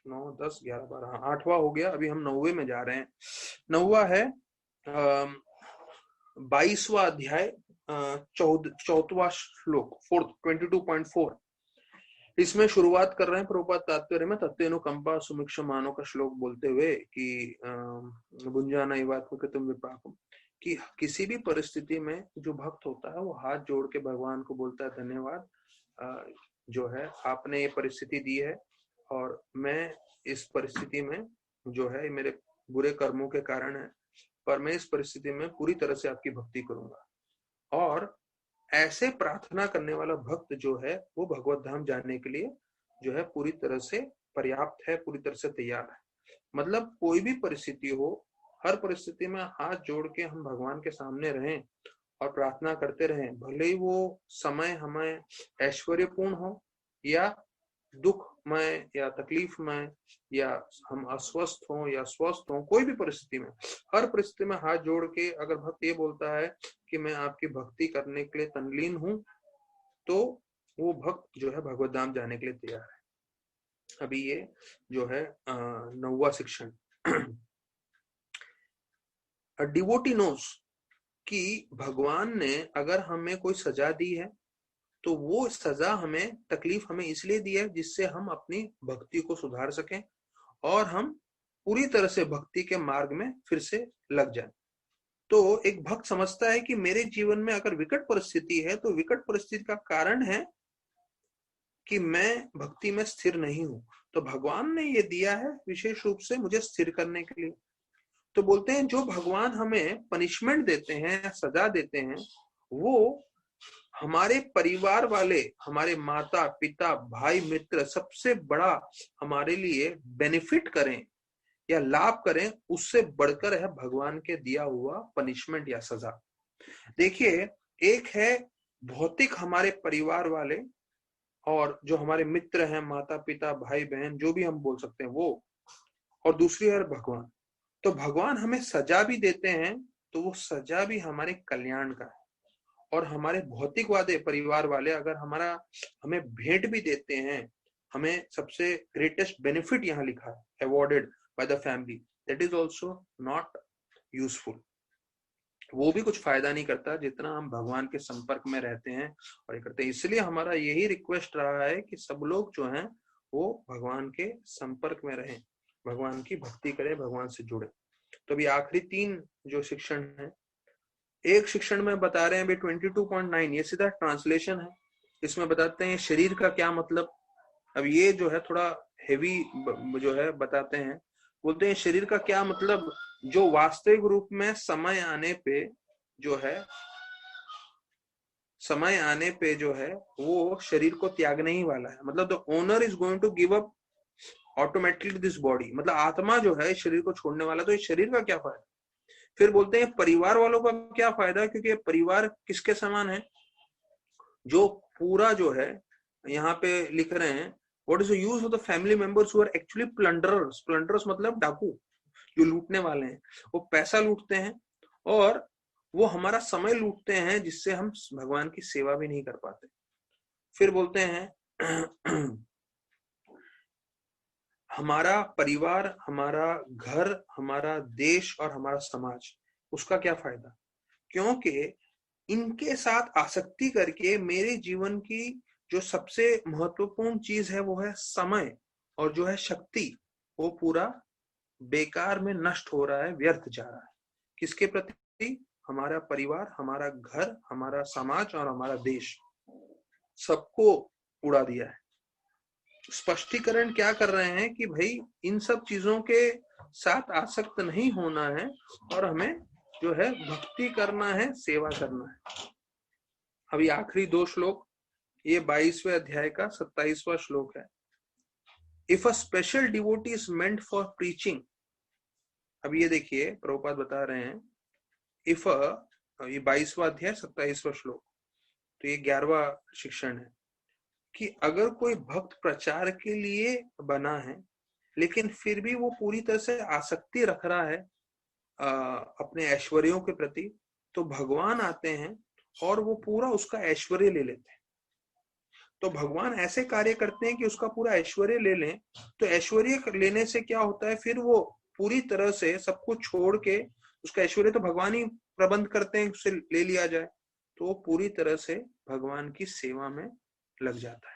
9 10 11 12 8वां हो गया. अभी हम 9वें में जा रहे हैं. 9वां है 22वां अध्याय 14वां श्लोक 22.4. इसमें शुरुआत कर रहे हैं प्रभुपाद तात्पर्य में तत्तेनुकंपा सुमिक्षमानो का श्लोक बोलते हुए कि भुंजाना इवात्मकृतम विपाकम, कि किसी भी परिस्थिति में जो भक्त होता है वो हाथ जोड़ के भगवान को बोलता है धन्यवाद, जो है आपने ये परिस्थिति दी है और मैं इस परिस्थिति में जो है मेरे बुरे कर्मों के कारण है, पर मैं इस परिस्थिति में पूरी तरह से आपकी भक्ति करूंगा. और ऐसे प्रार्थना करने वाला भक्त जो है वो भगवत धाम जाने के लिए जो है पूरी तरह से पर्याप्त है, पूरी तरह से तैयार है. मतलब कोई भी परिस्थिति हो, हर परिस्थिति में हाथ जोड़ के हम भगवान के सामने रहें और प्रार्थना करते रहें, भले ही वो समय हमें ऐश्वर्यपूर्ण हो या दुखमय या तकलीफमय, या हम अस्वस्थ हो या स्वस्थ हो, कोई भी परिस्थिति में, हर परिस्थिति में हाथ जोड़ के अगर भक्त ये बोलता है कि मैं आपकी भक्ति करने के लिए तल्लीन हूं, तो वो भक्त जो है भगवत धाम जाने के लिए तैयार है. अभी ये जो है 9वां शिक्षण. डिवोटी नोस कि भगवान ने अगर हमें कोई सजा दी है तो वो सजा हमें, तकलीफ हमें इसलिए दी है जिससे हम अपनी भक्ति को सुधार सकें और हम पूरी तरह से भक्ति के मार्ग में फिर से लग जाएं। तो एक भक्त समझता है कि मेरे जीवन में अगर विकट परिस्थिति है तो विकट परिस्थिति का कारण है कि मैं भक्ति में स्थिर नहीं हूं, तो भगवान ने ये दिया है विशेष रूप से मुझे स्थिर करने के लिए। तो बोलते हैं जो भगवान हमें पनिशमेंट देते हैं, सजा देते हैं, वो हमारे परिवार वाले, हमारे माता पिता भाई मित्र सबसे बड़ा हमारे लिए बेनिफिट करें या लाभ करें, उससे बढ़कर है भगवान के दिया हुआ पनिशमेंट या सजा। देखिए, एक है भौतिक हमारे परिवार वाले और जो हमारे मित्र हैं, माता पिता भाई बहन जो भी हम बोल सकते हैं वो, और दूसरी है भगवान। तो भगवान हमें सजा भी देते हैं तो वो सजा भी हमारे कल्याण का है, और हमारे भौतिक वादे परिवार वाले अगर हमें भेंट भी देते हैं, हमें सबसे ग्रेटेस्ट बेनिफिट यहाँ लिखा है awarded by the family, that is also not useful. वो भी कुछ फायदा नहीं करता जितना हम भगवान के संपर्क में रहते हैं और ये करते हैं। इसलिए हमारा यही रिक्वेस्ट रहा है कि सब लोग जो हैं वो भगवान के संपर्क में रहें, भगवान की भक्ति करें, भगवान से जुड़े। तो अभी आखिरी 3 जो शिक्षण है, एक शिक्षण में बता रहे हैं अभी 22.9, ये सीधा ट्रांसलेशन है। इसमें बताते हैं शरीर का क्या मतलब। अब ये जो है थोड़ा हेवी जो है बताते हैं, बोलते हैं शरीर का क्या मतलब, जो वास्तविक रूप में समय आने पे जो है वो शरीर को त्यागने ही वाला है। मतलब the owner is going to give up automatically this body, मतलब आत्मा जो है शरीर को छोड़ने वाला। तो इस शरीर का क्या फायदा। फिर बोलते हैं परिवार वालों का क्या फायदा, क्योंकि परिवार किसके समान है, जो पूरा जो है यहाँ पे लिख रहे हैं, what is the use of the family members who are actually plunderers. Plunderers मतलब डाकू, जो लूटने वाले हैं। वो पैसा लूटते हैं और वो हमारा समय लूटते हैं, जिससे हम भगवान की सेवा भी नहीं कर पाते। फिर बोलते हैं हमारा परिवार, हमारा घर, हमारा देश और हमारा समाज, उसका क्या फायदा, क्योंकि इनके साथ आसक्ति करके मेरे जीवन की जो सबसे महत्वपूर्ण चीज है वो है समय, और जो है शक्ति, वो पूरा बेकार में नष्ट हो रहा है, व्यर्थ जा रहा है। किसके प्रति, हमारा परिवार, हमारा घर, हमारा समाज और हमारा देश, सबको उड़ा दिया है। स्पष्टीकरण क्या कर रहे हैं कि भाई इन सब चीजों के साथ आसक्त नहीं होना है और हमें जो है भक्ति करना है, सेवा करना है। अभी आखिरी 2 श्लोक, ये 22वें अध्याय का 27वां श्लोक है। If a special devotee is meant for preaching, अब ये देखिए प्रभुपाद बता रहे हैं, इफ ये 22वां अध्याय 27वां श्लोक, तो ये 11वां शिक्षण है कि अगर कोई भक्त प्रचार के लिए बना है लेकिन फिर भी वो पूरी तरह से आसक्ति रख रहा है अपने ऐश्वर्यों के प्रति, तो भगवान आते हैं और वो पूरा उसका ऐश्वर्य ले लेते हैं। तो भगवान ऐसे कार्य करते हैं कि उसका पूरा ऐश्वर्य ले लें। तो ऐश्वर्य लेने से क्या होता है, फिर वो पूरी तरह से सब कुछ छोड़ के, उसका ऐश्वर्य तो भगवान ही प्रबंध करते हैं, उससे ले लिया जाए, तो वो पूरी तरह से भगवान की सेवा में लग जाता है।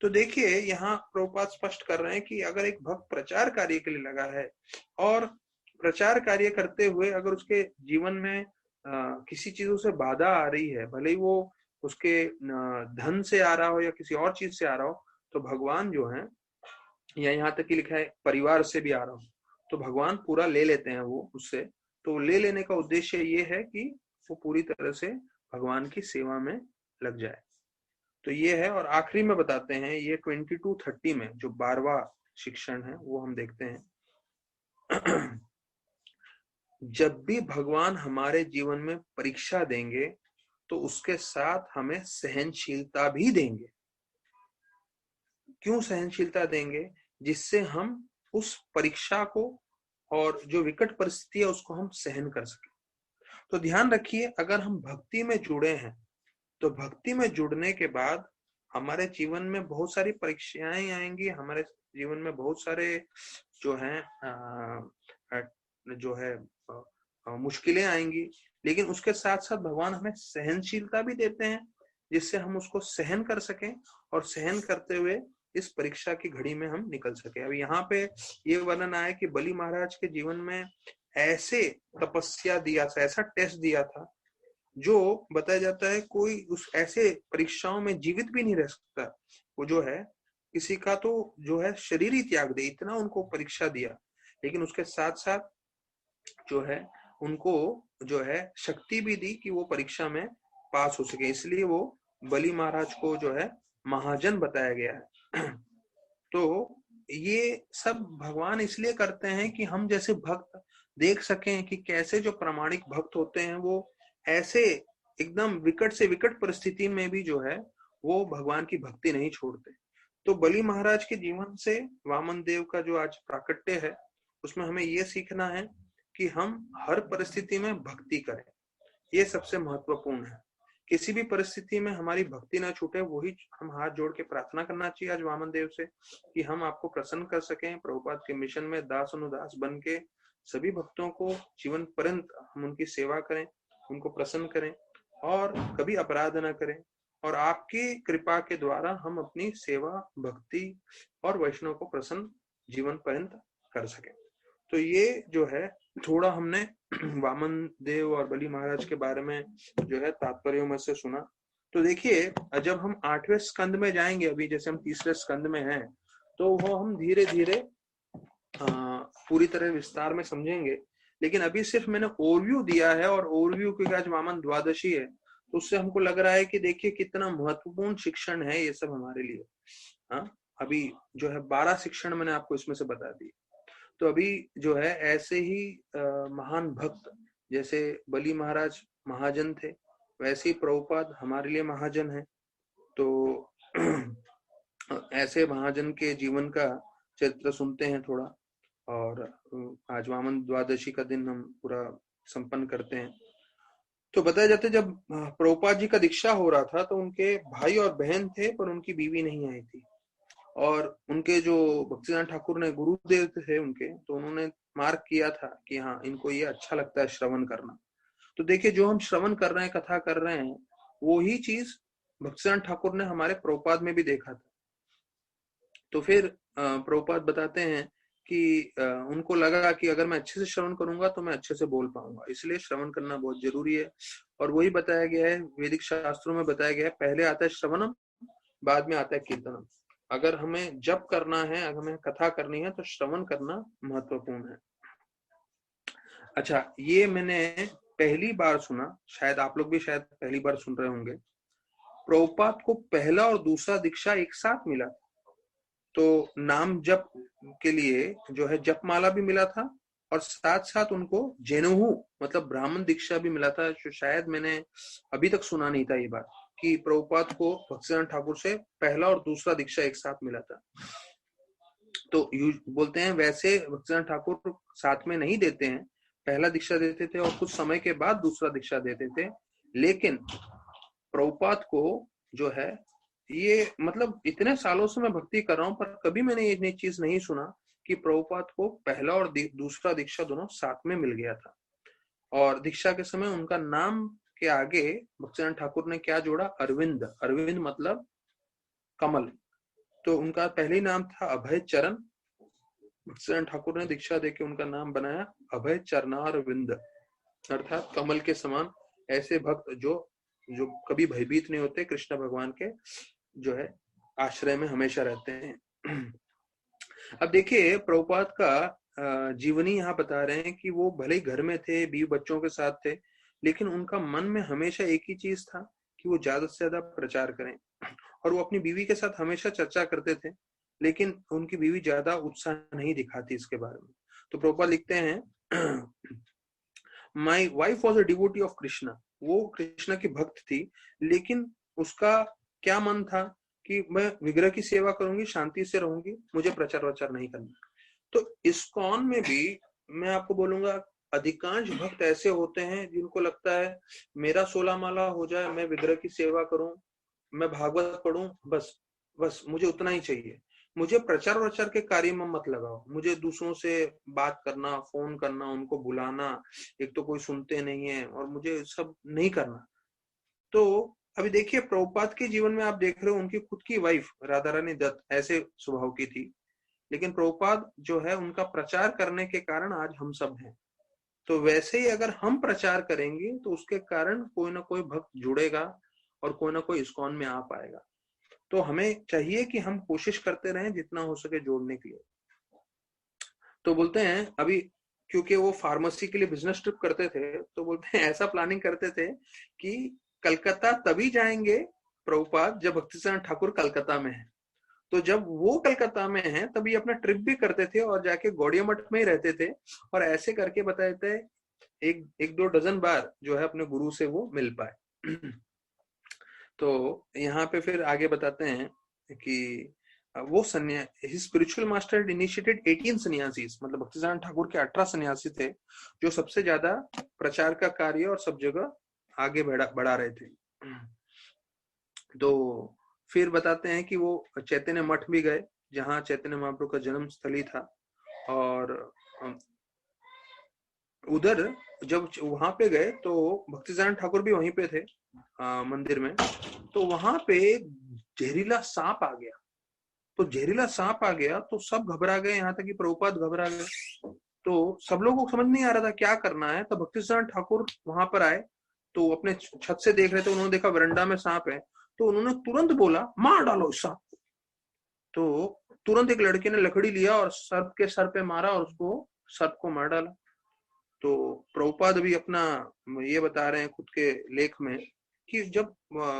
तो देखिए यहाँ प्रभुपाद स्पष्ट कर रहे हैं कि अगर एक भक्त प्रचार कार्य के लिए लगा है और प्रचार कार्य करते हुए अगर उसके जीवन में किसी चीजों से बाधा आ रही है, भले ही वो उसके धन से आ रहा हो या किसी और चीज से आ रहा हो, तो भगवान जो है, या यहाँ तक कि लिखा है परिवार से भी आ रहा हो, तो भगवान पूरा ले लेते हैं वो उससे। तो ले लेने का उद्देश्य ये है कि वो पूरी तरह से भगवान की सेवा में लग जाए। तो ये है। और आखिरी में बताते हैं ये 22:30 में जो 12वां शिक्षण है वो हम देखते हैं। जब भी भगवान हमारे जीवन में परीक्षा देंगे तो उसके साथ हमें सहनशीलता भी देंगे। क्यों सहनशीलता देंगे, जिससे हम उस परीक्षा को और जो विकट परिस्थिति है उसको हम सहन कर सके। तो ध्यान रखिए, अगर हम भक्ति में जुड़े हैं तो भक्ति में जुड़ने के बाद हमारे जीवन में बहुत सारी परीक्षाएं आएंगी, हमारे जीवन में बहुत सारे जो है मुश्किलें आएंगी, लेकिन उसके साथ साथ भगवान हमें सहनशीलता भी देते हैं जिससे हम उसको सहन कर सकें और सहन करते हुए इस परीक्षा की घड़ी में हम निकल सके। अब यहाँ पे ये वर्णन आया कि बलि महाराज के जीवन में ऐसे तपस्या दिया था, ऐसा टेस्ट दिया था, जो बताया जाता है कोई उस ऐसे परीक्षाओं में जीवित भी नहीं रह सकता। वो जो है किसी का तो जो है शरीर ही त्याग दे, इतना उनको परीक्षा दिया, लेकिन उसके साथ साथ जो है उनको जो है शक्ति भी दी कि वो परीक्षा में पास हो सके। इसलिए वो बलि महाराज को जो है महाजन बताया गया है। तो ये सब भगवान इसलिए करते हैं कि हम जैसे भक्त देख सकें कि कैसे जो प्रामाणिक भक्त होते हैं वो ऐसे एकदम विकट से विकट परिस्थिति में भी जो है वो भगवान की भक्ति नहीं छोड़ते। तो बलि महाराज के जीवन से वामन देव का जो आज प्राकट्य है उसमें हमें ये सीखना है कि हम हर परिस्थिति में भक्ति करें, ये सबसे महत्वपूर्ण है। किसी भी परिस्थिति में हमारी भक्ति ना छूटे, वही हम हाथ जोड़ के प्रार्थना करना चाहिए आज वामन देव से कि हम आपको प्रसन्न कर सकें। प्रभुपाद के मिशन में दास अनुदास बन के सभी भक्तों को जीवन पर्यंत हम उनकी सेवा करें, उनको प्रसन्न करें और कभी अपराध न करें, और आपकी कृपा के द्वारा हम अपनी सेवा भक्ति और वैष्णव को प्रसन्न जीवन पर्यंत कर सकें। तो ये जो है थोड़ा हमने वामन देव और बलि महाराज के बारे में जो है तात्पर्यों में से सुना। तो देखिए जब हम 8वें स्कंद में जाएंगे, अभी जैसे हम 3रे स्कंद में हैं, तो वो हम धीरे धीरे पूरी तरह विस्तार में समझेंगे। लेकिन अभी सिर्फ मैंने ओवरव्यू दिया है, और ओवरव्यू क्योंकि आज वामन द्वादशी है तो उससे हमको लग रहा है कि देखिए कितना महत्वपूर्ण शिक्षण है ये सब हमारे लिए। हाँ, अभी जो है 12 शिक्षण मैंने आपको इसमें से बता दिए। तो अभी जो है ऐसे ही महान भक्त जैसे बलि महाराज महाजन थे, वैसे ही प्रभुपाद हमारे लिए महाजन है। तो ऐसे महाजन के जीवन का चरित्र सुनते हैं थोड़ा, और आज वामन द्वादशी का दिन हम पूरा संपन्न करते हैं। तो बताया जाता है जब प्रभुपाद जी का दीक्षा हो रहा था तो उनके भाई और बहन थे पर उनकी बीवी नहीं आई थी, और उनके जो भक्तिनाथ ठाकुर ने गुरुदेव थे उनके, तो उन्होंने मार्क किया था कि हाँ इनको ये अच्छा लगता है श्रवण करना। तो देखिए जो हम श्रवण कर रहे हैं, कथा कर रहे हैं, वो ही चीज भक्तिनाथ ठाकुर ने हमारे प्रभुपाद में भी देखा था। तो फिर प्रभुपाद बताते हैं कि उनको लगा कि अगर मैं अच्छे से श्रवण करूंगा तो मैं अच्छे से बोल पाऊंगा, इसलिए श्रवण करना बहुत जरूरी है। और वही बताया गया है, वैदिक शास्त्रों में बताया गया है, पहले आता है श्रवणम, बाद में आता है कीर्तनम। अगर हमें जप करना है, अगर हमें कथा करनी है तो श्रवण करना महत्वपूर्ण है। अच्छा, ये मैंने पहली बार सुना, शायद आप लोग भी शायद पहली बार सुन रहे होंगे, प्रभुपाद को पहला और दूसरा दीक्षा एक साथ मिला। तो नाम जप के लिए जो है जपमाला भी मिला था, और साथ साथ उनको जेनुहु मतलब ब्राह्मण दीक्षा भी मिला था, जो शायद मैंने अभी तक सुना नहीं था ये बात कि प्रभुपाद को भक्तिनाथ ठाकुर से पहला और दूसरा दीक्षा एक साथ मिला था। तो बोलते हैं वैसे भक्तिनाथ ठाकुर साथ में नहीं देते हैं, पहला दीक्षा देते थे और कुछ समय के बाद दूसरा दीक्षा देते थे। लेकिन प्रभुपाद को जो है ये मतलब इतने सालों से मैं भक्ति कर रहा हूं पर कभी मैंने ये चीज नहीं सुना कि प्रभुपाद को पहला और दूसरा दीक्षा दोनों साथ में मिल गया था। और दीक्षा के समय उनका नाम के आगे भक्तिनाथ ठाकुर ने क्या जोड़ा? अरविंद। अरविंद मतलब कमल। तो उनका पहले नाम था अभय चरण, भक्तिनाथ ठाकुर ने दीक्षा देके उनका नाम बनाया अभय चरणारविंद, अर्थात कमल के समान ऐसे भक्त जो कभी भयभीत नहीं होते, कृष्ण भगवान के जो है आश्रय में हमेशा रहते हैं। अब देखिए प्रभुपाद का जीवनी यहाँ बता रहे हैं कि वो भले ही घर में थे, बीवी बच्चों के साथ थे, लेकिन उनका मन में हमेशा एक ही चीज था कि वो ज्यादा से ज्यादा प्रचार करें। और वो अपनी बीवी के साथ हमेशा चर्चा करते थे, लेकिन उनकी बीवी ज्यादा उत्साह नहीं दिखाती इसके बारे में। तो प्रभुपाद लिखते हैं my wife was a devotee of Krishna. वो कृष्ण की भक्त थी, लेकिन उसका क्या मन था कि मैं विग्रह की सेवा करूंगी, शांति से रहूंगी, मुझे प्रचार वचार नहीं करना। तो इस्कॉन में भी मैं आपको बोलूंगा अधिकांश भक्त ऐसे होते हैं जिनको लगता है मेरा 16 माला हो जाए, मैं विग्रह की सेवा करूं, मैं भागवत पढ़ूं, बस बस मुझे उतना ही चाहिए, मुझे प्रचार वचार के कार्य में मत लगाओ, मुझे दूसरों से बात करना, फोन करना, उनको बुलाना, एक तो कोई सुनते नहीं है और मुझे सब नहीं करना। तो अभी देखिए प्रभुपाद के जीवन में आप देख रहे हो उनकी खुद की वाइफ राधा रानी दत्त ऐसे स्वभाव की थी, लेकिन प्रभुपाद जो है उनका प्रचार करने के कारण आज हम सब हैं। तो वैसे ही अगर हम प्रचार करेंगे तो उसके कारण कोई ना कोई भक्त जुड़ेगा और कोई ना कोई इस्कॉन में आ पाएगा। तो हमें चाहिए कि हम कोशिश करते रहें जितना हो सके जोड़ने के लिए। तो बोलते हैं अभी, क्योंकि वो फार्मेसी के लिए बिजनेस ट्रिप करते थे, तो बोलते हैं ऐसा प्लानिंग करते थे कि कलकत्ता तभी जाएंगे प्रभुपाद जब भक्तिसिद्धांत ठाकुर कलकत्ता में है। तो जब वो कलकत्ता में है तभी अपना ट्रिप भी करते थे और जाके गौड़िया मठ में ही रहते थे, और ऐसे करके बताए थे एक दो डजन बार जो है अपने गुरु से वो मिल पाए। तो यहाँ पे फिर आगे बताते हैं कि वो स्पिरिचुअल मास्टर इनिशिएटेड 18 सन्यासीज, मतलब भक्तिसिद्धांत ठाकुर के 18 सन्यासी थे जो सबसे ज्यादा प्रचार का कार्य और सब जगह आगे बढ़ा रहे थे। तो फिर बताते हैं कि वो चैतन्य मठ भी गए जहाँ चैतन्य महाप्रभु का जन्म स्थली था, और उधर जब वहां पे गए तो भक्तिसिद्धांत ठाकुर भी वहीं पे थे मंदिर में। तो वहां पे जहरीला सांप आ गया। तो जहरीला सांप आ गया तो सब घबरा गए, यहाँ तक कि प्रभुपाद घबरा गए। तो सब लोगों को समझ नहीं आ रहा था क्या करना है। तो भक्तिसिद्धांत ठाकुर वहां पर आए, तो अपने छत से देख रहे थे, उन्होंने देखा वरंडा में सांप है, तो उन्होंने तुरंत बोला मार डालो सांप। तो तुरंत एक लड़के ने लकड़ी लिया और सर्प के सर पे मारा और उसको सर्प को मार डाला। तो प्रभुपाद भी अपना ये बता रहे हैं खुद के लेख में कि जब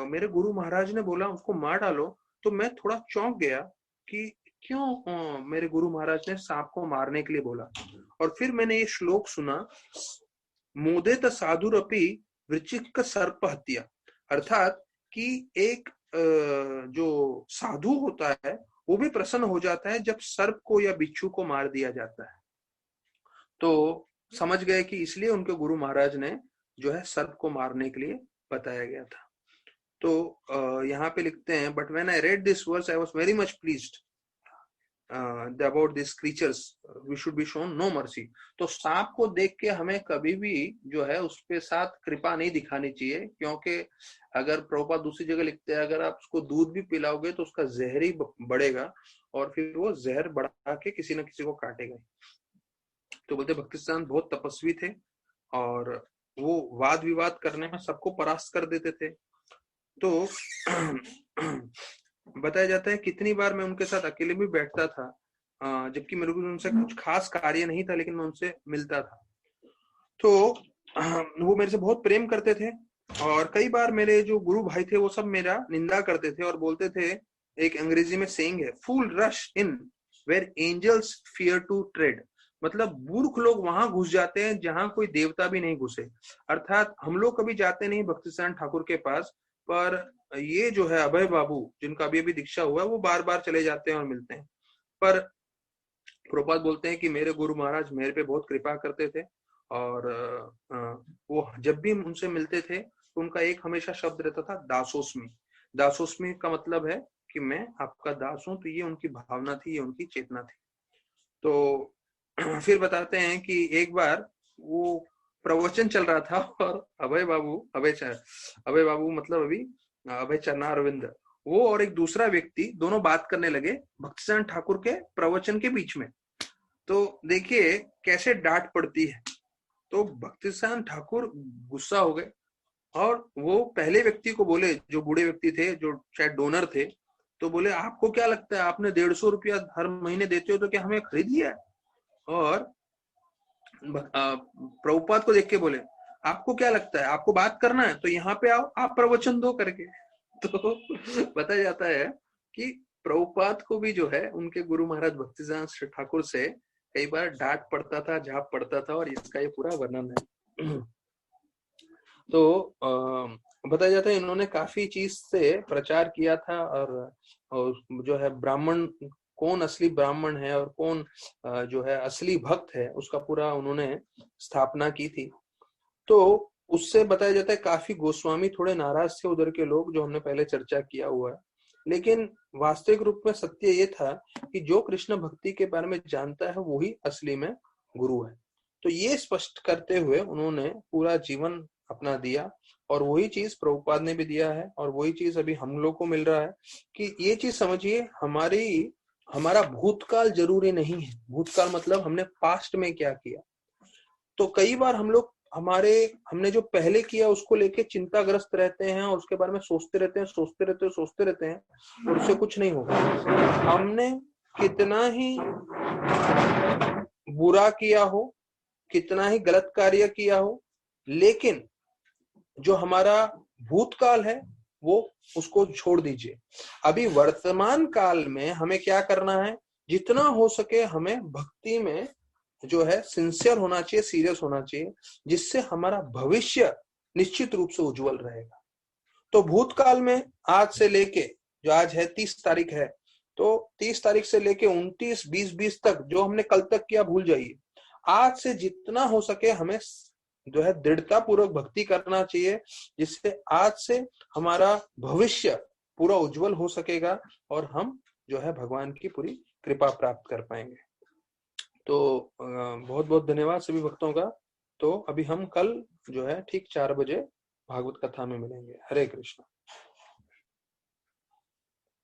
मेरे गुरु महाराज ने बोला उसको मार डालो, तो मैं थोड़ा चौंक गया कि क्यों मेरे गुरु महाराज ने सांप को मारने के लिए बोला। और फिर मैंने ये श्लोक सुना, मोदेत साधुरपि वृचिक सर्प हत्या, अर्थात कि एक जो साधु होता है वो भी प्रसन्न हो जाता है जब सर्प को या बिच्छू को मार दिया जाता है। तो समझ गए कि इसलिए उनके गुरु महाराज ने जो है सर्प को मारने के लिए बताया गया था। तो यहाँ पे लिखते हैं, but when I read this verse I was very much pleased about this creatures we should be shown no mercy. तो सांप को देख के हमें कभी भी जो है उसके साथ कृपा नहीं दिखानी चाहिए, क्योंकि अगर प्रभुपाद दूसरी जगह लिखते हैं अगर आप उसको दूध भी पिलाओगे तो उसका जहर ही बढ़ेगा और फिर वो जहर बढ़ा के किसी न किसी को काटेगा। तो बोलते भक्तिसिद्धांत बहुत तपस्वी थे और वो वाद विवाद करने में सबको परास्त कर देते थे। तो बताया जाता है कितनी बार मैं उनके साथ अकेले भी बैठता था, जबकि मेरे को उनसे कुछ खास कार्य नहीं था, लेकिन मैं उनसे मिलता था। तो वो मेरे से बहुत प्रेम करते थे और कई बार मेरे जो गुरु भाई थे वो सब मेरा निंदा करते थे और बोलते थे, एक अंग्रेजी में सेइंग है, fool rush in where angels fear to tread, मतलब मूर्ख लोग वहां घुस जाते हैं जहां कोई देवता भी नहीं घुसे। अर्थात हम लोग कभी जाते नहीं भक्तिसिद्धांत ठाकुर के पास, पर ये जो है अभय बाबू जिनका अभी दीक्षा हुआ है वो बार बार चले जाते हैं और मिलते हैं। पर प्रभुपाद बोलते हैं कि मेरे गुरु महाराज मेरे पे बहुत कृपा करते थे और वो जब भी उनसे मिलते थे तो उनका एक हमेशा शब्द रहता था, दासोस्मी। दासोस्मी का मतलब है कि मैं आपका दास हूं। तो ये उनकी भावना थी, ये उनकी चेतना थी। तो फिर बताते हैं कि एक बार वो प्रवचन चल रहा था और अभय बाबू मतलब अभी अभय चरणारविंद, वो और एक दूसरा व्यक्ति दोनों बात करने लगे भक्तिसिद्धांत ठाकुर के प्रवचन के बीच में। तो देखिए कैसे डांट पड़ती है। तो भक्तिसिद्धांत ठाकुर गुस्सा हो गए और वो पहले व्यक्ति को बोले, जो बूढ़े व्यक्ति थे जो शायद डोनर थे, तो बोले आपको क्या लगता है आपने 150 रुपया हर महीने देते हो तो क्या हमें खरीद लिया है? और प्रभुपाद को देख के बोले आपको क्या लगता है आपको बात करना है तो यहाँ पे आओ आप प्रवचन दो करके। तो बताया जाता है कि प्रभुपाद को भी जो है उनके गुरु महाराज भक्तिसिद्धांत ठाकुर से कई बार डांट पड़ता था, झाप पड़ता था, और इसका ये पूरा वर्णन है। तो बताया जाता है इन्होंने काफी चीज से प्रचार किया था और जो है ब्राह्मण कौन असली ब्राह्मण है और कौन जो है असली भक्त है उसका पूरा उन्होंने स्थापना की थी। तो उससे बताया जाता है काफी गोस्वामी थोड़े नाराज थे उधर के लोग, जो हमने पहले चर्चा किया हुआ है। लेकिन वास्तविक रूप में सत्य ये था कि जो कृष्ण भक्ति के बारे में जानता है वही असली में गुरु है। तो ये स्पष्ट करते हुए उन्होंने पूरा जीवन अपना दिया, और वही चीज प्रभुपाद ने भी दिया है, और वही चीज अभी हम लोग को मिल रहा है कि ये चीज समझिए, हमारा भूतकाल जरूरी नहीं है। भूतकाल मतलब हमने पास्ट में क्या किया। तो कई बार हम लोग हमने जो पहले किया उसको लेके चिंताग्रस्त रहते हैं, और उसके बारे में सोचते रहते हैं, और उससे कुछ नहीं होगा। हमने कितना ही बुरा किया हो, कितना ही गलत कार्य किया हो, लेकिन जो हमारा भूतकाल है वो उसको छोड़ दीजिए। अभी वर्तमान काल में हमें क्या करना है, जितना हो सके हमें भक्ति में जो है सिंसियर होना चाहिए, सीरियस होना चाहिए, जिससे हमारा भविष्य निश्चित रूप से उज्जवल रहेगा। तो भूतकाल में आज से लेके, जो आज है 30 तारीख है, तो 30 तारीख से लेके 29, 20 तक जो हमने कल तक किया भूल जाइए। आज से जितना हो सके हमें जो है दृढ़ता पूर्वक भक्ति करना चाहिए, जिससे आज से हमारा भविष्य पूरा उज्जवल हो सकेगा, और हम जो है भगवान की पूरी कृपा प्राप्त कर पाएंगे। तो बहुत बहुत धन्यवाद सभी भक्तों का। तो अभी हम कल जो है ठीक 4 बजे भागवत कथा में मिलेंगे। हरे कृष्ण।